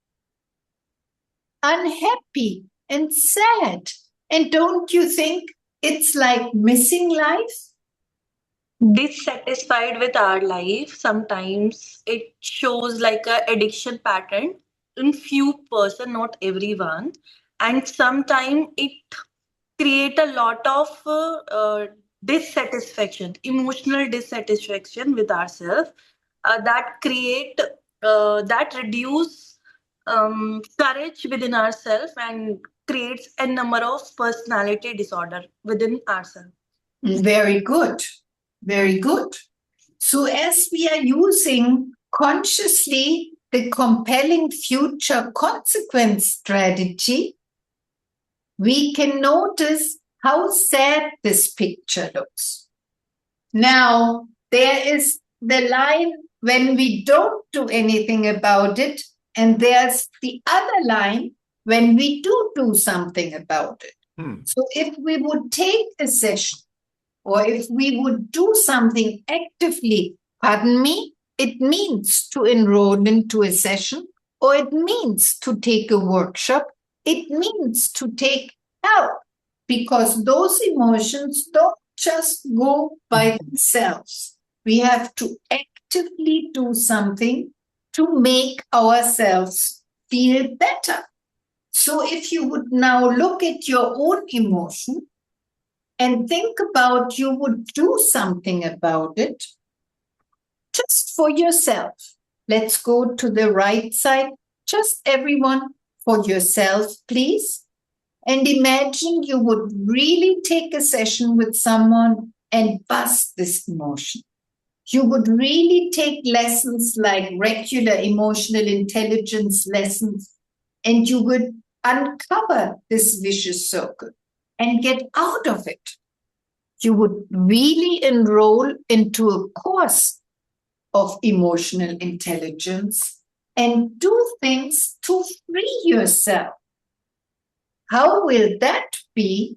and sad. And don't you think it's like missing life? Dissatisfied with our life, sometimes it shows like a addiction pattern in few person, not everyone, and sometimes it create a lot of dissatisfaction, emotional dissatisfaction with ourselves, that reduce courage within ourselves and creates a number of personality disorder within ourselves. Very good. Very good. So as we are using consciously the compelling future consequence strategy, we can notice how sad this picture looks. Now, there is the line when we don't do anything about it, and there's the other line when we do something about it. So if we would take a session, or if we would do something actively, pardon me, it means to enroll into a session, or it means to take a workshop, it means to take help, because those emotions don't just go by themselves. We have to actively do something to make ourselves feel better. So if you would now look at your own emotion and think about you would do something about it just for yourself. Let's go to the right side. Just everyone for yourself, please. And imagine you would really take a session with someone and bust this emotion. You would really take lessons like regular emotional intelligence lessons, and you would uncover this vicious circle and get out of it. You would really enroll into a course of emotional intelligence and do things to free yourself. How will that be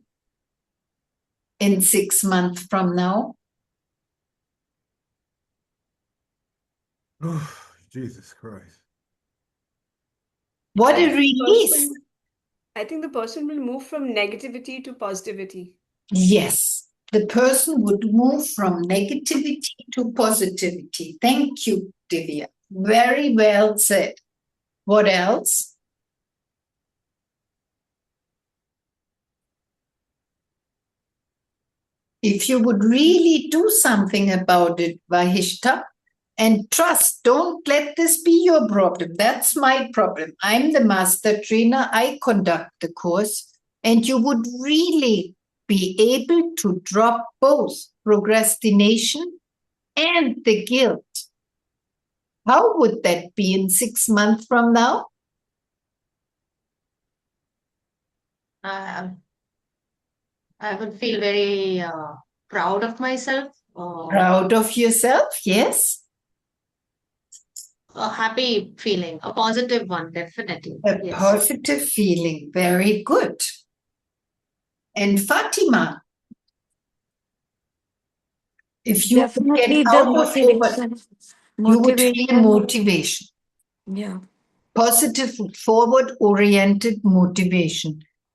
in 6 months from now? Jesus Christ. What I a think the release. person- I think the person will move from negativity to positivity. Yes, the person would move from negativity to positivity. Thank you, Divya. Very well said. What else? If you would really do something about it, Vahishta, and trust, don't let this be your problem. That's my problem. I'm the master trainer. I conduct the course, and you would really be able to drop both procrastination and the guilt. How would that be in 6 months from now? I would feel very proud of myself. Proud of yourself, yes. A happy feeling, a positive one, definitely. A Yes. positive feeling. Very good. And Fatima, if you could Definitely get the out of over, motivation. you would feel motivation. Yeah. Positive, forward-oriented motivation.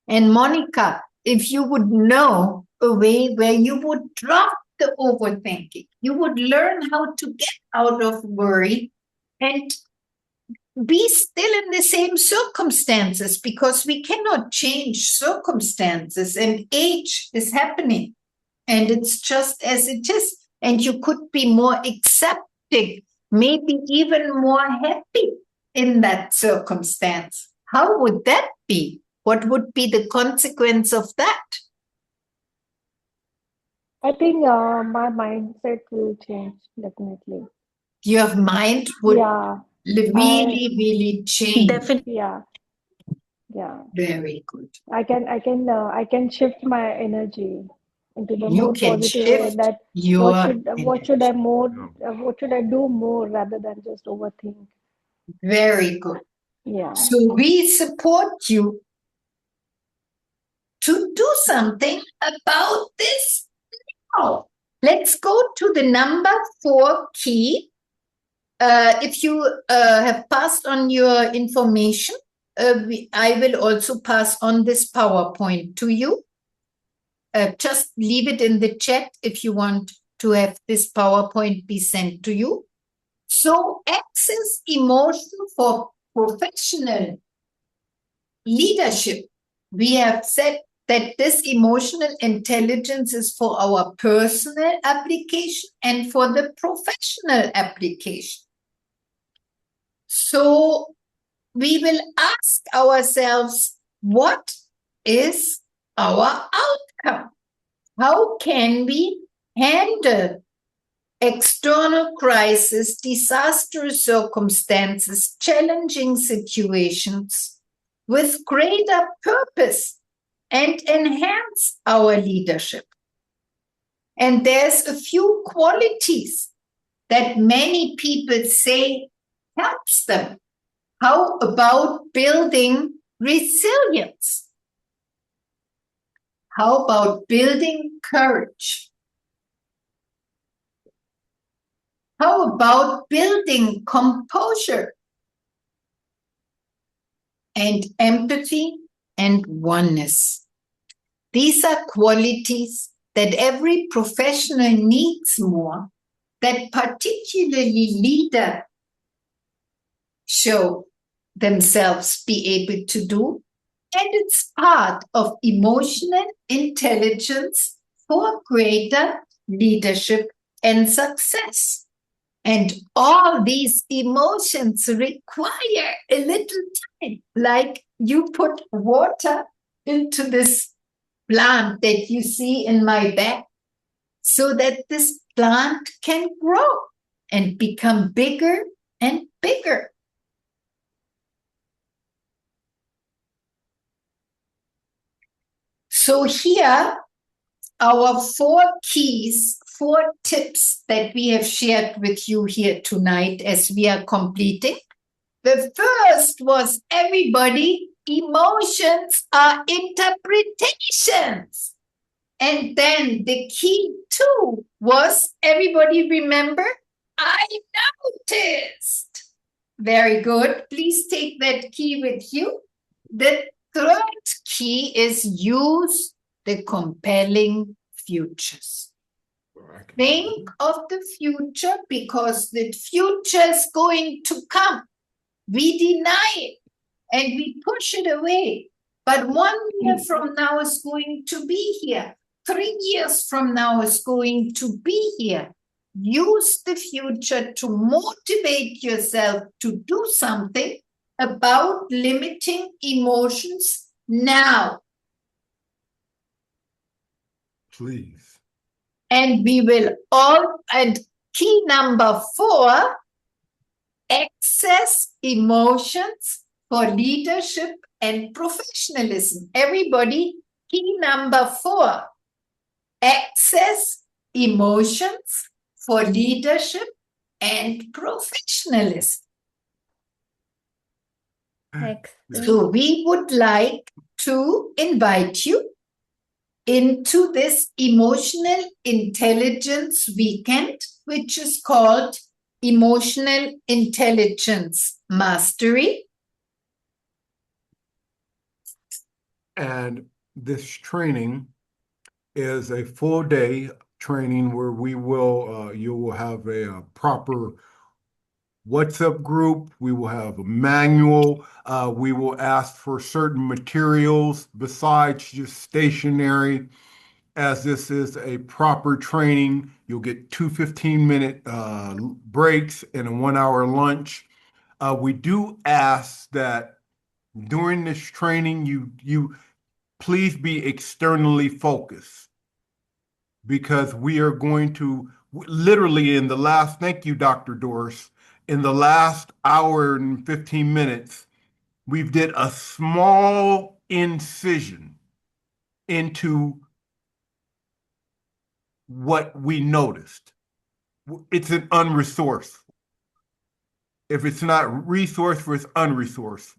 And Monica, if you would know a way where you would drop the overthinking, you would learn how to get out of worry and be still in the same circumstances, because we cannot change circumstances and age is happening and it's just as it is. And you could be more accepting, maybe even more happy in that circumstance. How would that be? What would be the consequence of that? I think my mindset will change definitely. Your mind would Yeah, really change. Definitely. yeah, yeah. Very good. I can shift my energy into the You more can positive way. shift That your what should I more No. what should I do more rather than just overthink. Very good. Yeah. So we support you to do something about this now. Let's go to the number 4 key. If you have passed on your information, I will also pass on this PowerPoint to you. Just leave it in the chat if you want to have this PowerPoint be sent to you. So access emotion for professional leadership. We have said that this emotional intelligence is for our personal application and for the professional application. So we will ask ourselves, what is our outcome? How can we handle external crisis, disastrous circumstances, challenging situations with greater purpose and enhance our leadership? And there's a few qualities that many people say helps them. How about building resilience? How about building courage? How about building composure and empathy and oneness? These are qualities that every professional needs more, that particularly leaders show themselves be able to do. And it's part of emotional intelligence for greater leadership and success. And all these emotions require a little time, like you put water into this plant that you see in my bag, so that this plant can grow and become bigger and bigger. So here, our 4 keys, 4 tips that we have shared with you here tonight as we are completing. The first was, everybody, emotions are interpretations. And then the key two was, everybody remember? I noticed. Very good. Please take that key with you. The third key is use the compelling futures. Think of the future because the future is going to come. We deny it and we push it away. But 1 year from now is going to be here. 3 years from now is going to be here. Use the future to motivate yourself to do something about limiting emotions now. Please. And we will all, and key number 4, access emotions for leadership and professionalism. Everybody, key number 4, access emotions for leadership and professionalism. Excellent. So we would like to invite you into this emotional intelligence weekend, which is called Emotional Intelligence Mastery. And this training is a full day training where we will, you will have a proper WhatsApp group. We will have a manual. We will ask for certain materials besides just stationery. As this is a proper training, you'll get 2 15-minute breaks and a 1-hour lunch. We do ask that during this training, you please be externally focused, because we are going to literally in the last, thank you, Dr. Doris, in the last hour and 15 minutes, we've did a small incision into what we noticed. It's an unresourced. If it's not resourceful, it's unresourceful.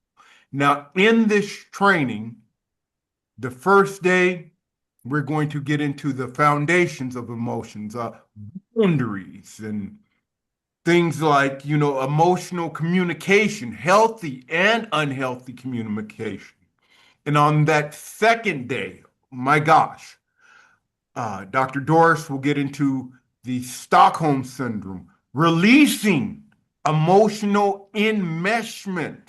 Now, in this training, the first day, we're going to get into the foundations of emotions, boundaries, and things like, emotional communication, healthy and unhealthy communication. And on that second day, my gosh, Dr. Doris will get into the Stockholm Syndrome, releasing emotional enmeshment,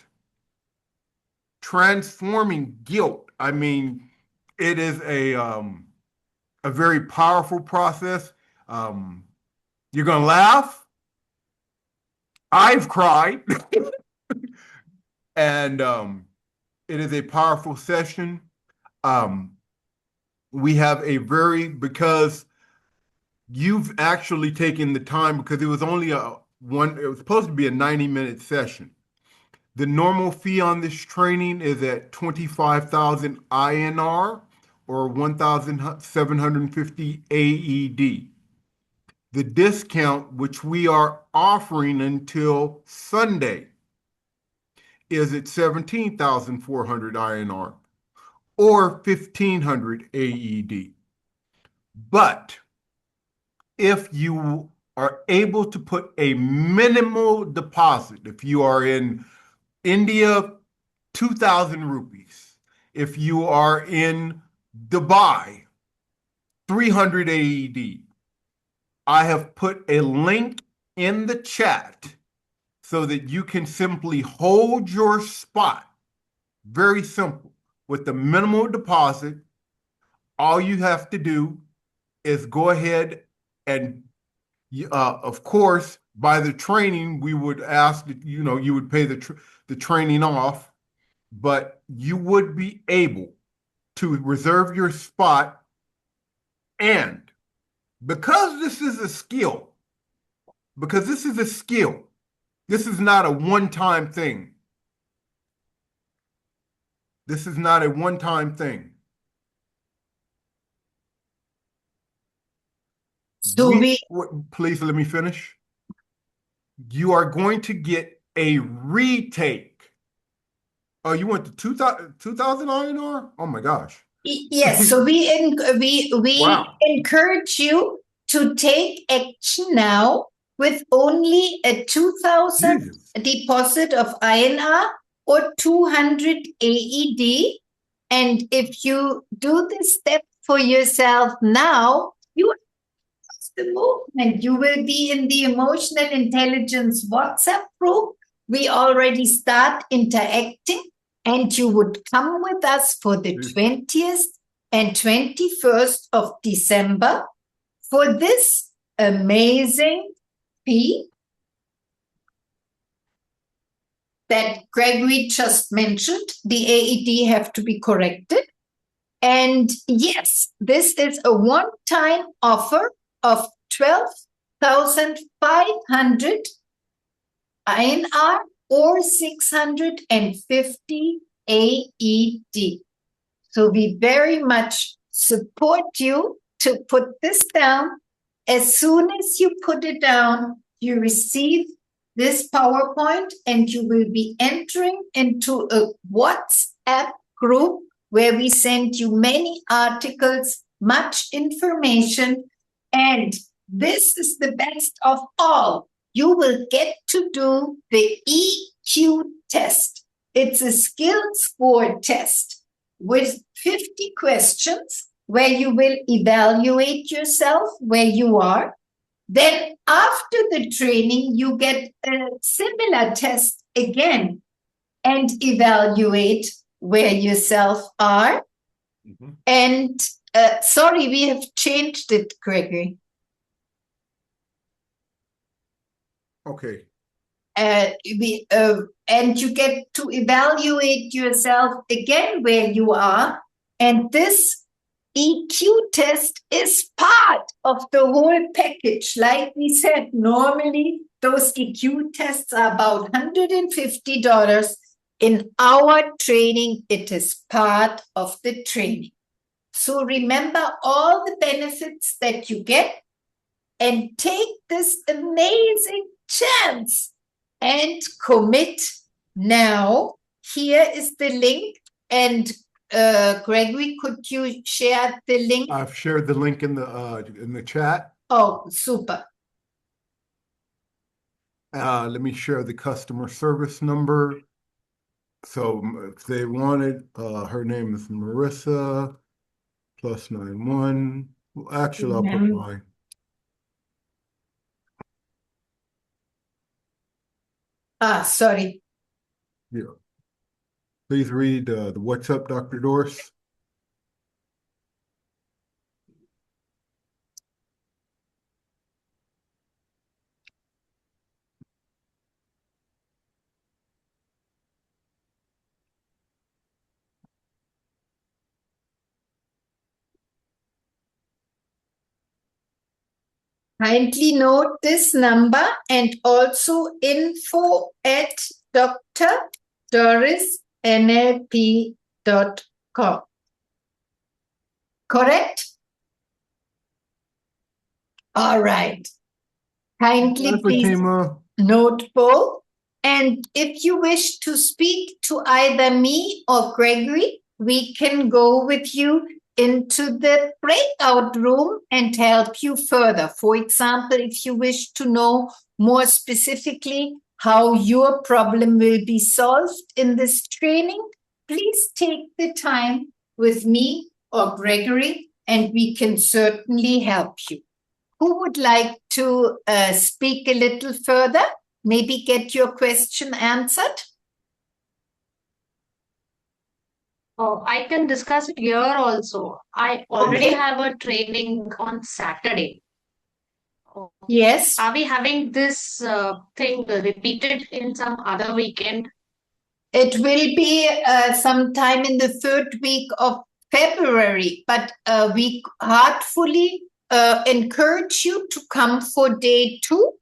transforming guilt. I mean, it is a very powerful process. You're going to laugh. I've cried. And it is a powerful session. We have because you've actually taken the time, because it was only it was supposed to be a 90-minute session. The normal fee on this training is at 25,000 INR or 1,750 AED. The discount, which we are offering until Sunday, is at 17,400 INR or 1,500 AED. But if you are able to put a minimal deposit, if you are in India, 2,000 rupees. If you are in Dubai, 300 AED. I have put a link in the chat so that you can simply hold your spot. Very simple. With the minimal deposit, all you have to do is go ahead and, of course, by the training, we would ask that, you would pay the training off, but you would be able to reserve your spot. And because this is a skill, this is not a one-time thing. This is not a one-time thing. So please let me finish. You are going to get a retake. Oh, you went to 2,000 INR? Oh my gosh. Yes, so we Wow. encourage you to take action now with only a 2,000 Jesus. deposit of INR or 200 AED. And if you do this step for yourself now, you the movement. You will be in the emotional intelligence WhatsApp group. We already start interacting, and you would come with us for the 20th and 21st of December for this amazing fee that Gregory just mentioned. The AED have to be corrected. And yes, this is a one-time offer of 12,500 INR or 650 AED. So we very much support you to put this down. As soon as you put it down, you receive this PowerPoint and you will be entering into a WhatsApp group where we send you many articles, much information, and this is the best of all. You will get to do the EQ test. It's a skill score test with 50 questions where you will evaluate yourself where you are. Then after the training, you get a similar test again and evaluate where yourself are. Mm-hmm. And sorry, we have changed it, Gregory. Okay. And you get to evaluate yourself again where you are. And this EQ test is part of the whole package. Like we said, normally those EQ tests are about $150. In our training, it is part of the training. So remember all the benefits that you get and take this amazing chance and commit now. Here is the link. And Gregory, could you share the link? I've shared the link in the chat. Oh, super. Let me share the customer service number. So if they wanted, her name is Marissa, +91. Well, actually, I'll put mine. Sorry. Yeah. Please read the What's Up, Dr. Doris. Kindly note this number and also info@drdorisnlp.com. Correct? All right. Kindly please note both. And if you wish to speak to either me or Gregory, we can go with you into the breakout room and help you further. For example, if you wish to know more specifically how your problem will be solved in this training, please take the time with me or Gregory, and we can certainly help you. Who would like to speak a little further? Maybe get your question answered? Oh, I can discuss it here also. I already have a training on Saturday. Yes. Are we having this thing repeated in some other weekend? It will be sometime in the third week of February, but we heartfully encourage you to come for day 2.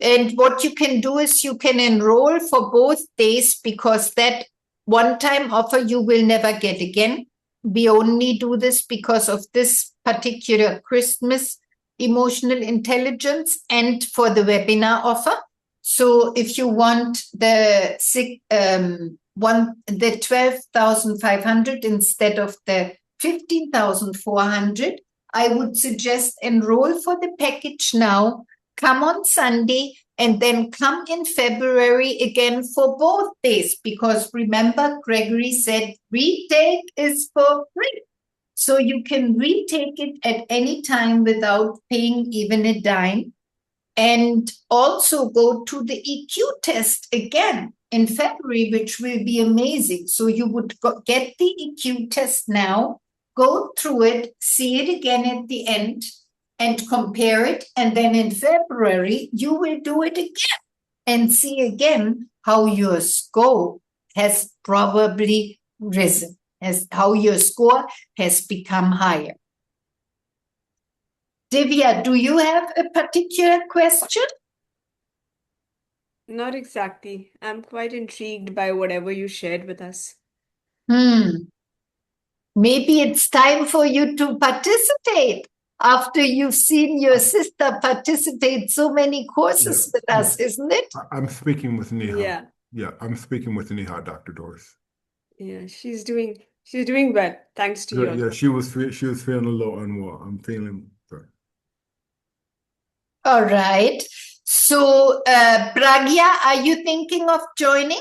And what you can do is you can enroll for both days, because that one-time offer you will never get again. We only do this because of this particular Christmas emotional intelligence and for the webinar offer. So if you want the 12,500 instead of the 15,400. I would suggest enroll for the package now, come on Sunday, and then come in February again for both days, because remember, Gregory said retake is for free. So you can retake it at any time without paying even a dime. And also go to the EQ test again in February, which will be amazing. So you would get the EQ test now, go through it, see it again at the end, and compare it. And then in February, you will do it again and see again how your score has probably risen, as how your score has become higher. Divya, do you have a particular question? Not exactly. I'm quite intrigued by whatever you shared with us. Maybe it's time for you to participate after you've seen your sister participate so many courses with us, isn't it? I'm speaking with Neha. Yeah. Yeah, I'm speaking with Neha, Dr. Doris. Yeah, she's doing well, thanks to you. Yeah, she was feeling a little unwell. I'm feeling sorry. All right. So, Pragya, are you thinking of joining?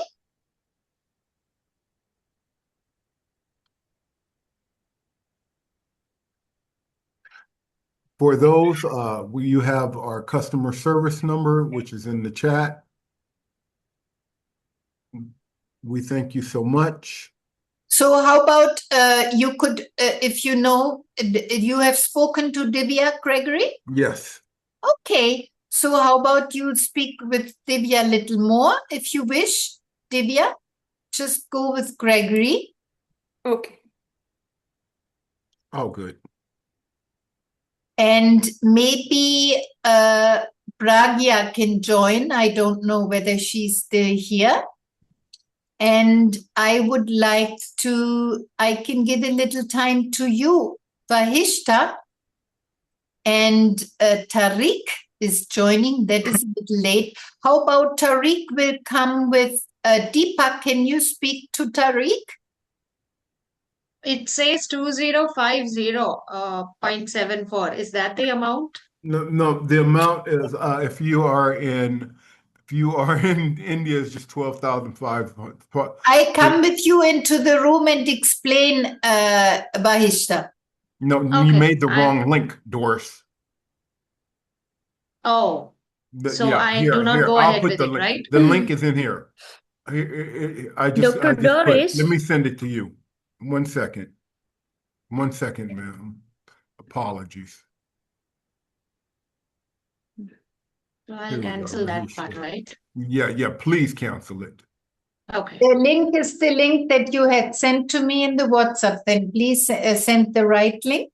For those, you have our customer service number, which is in the chat. We thank you so much. So how about you could, if you know, you have spoken to Divya, Gregory? Yes. Okay. So how about you speak with Divya a little more, if you wish, Divya? Just go with Gregory. Okay. Oh, good. And maybe Pragya can join. I don't know whether she's still here. And I would like to, I can give a little time to you, Vahishta. And Tariq is joining. That is a little late. How about Tariq will come with Deepak? Can you speak to Tariq? It says 2050.74. Is that the amount? No, the amount is if you are in India, it's just 12,500. I come with you into the room and explain, Bahishta. No, you Okay, made the wrong link, Doris. Oh, so Yeah, I here, do not here. go I'll ahead put with the it, link. right? The link is in here. I just Dr. put. Doris. Let me send it to you. 1 second. 1 second, ma'am. Apologies. So Here I'll we go, cancel that Mahisha. part, right? Yeah. Please cancel it. Okay. The link is the link that you had sent to me in the WhatsApp. Then please send the right link.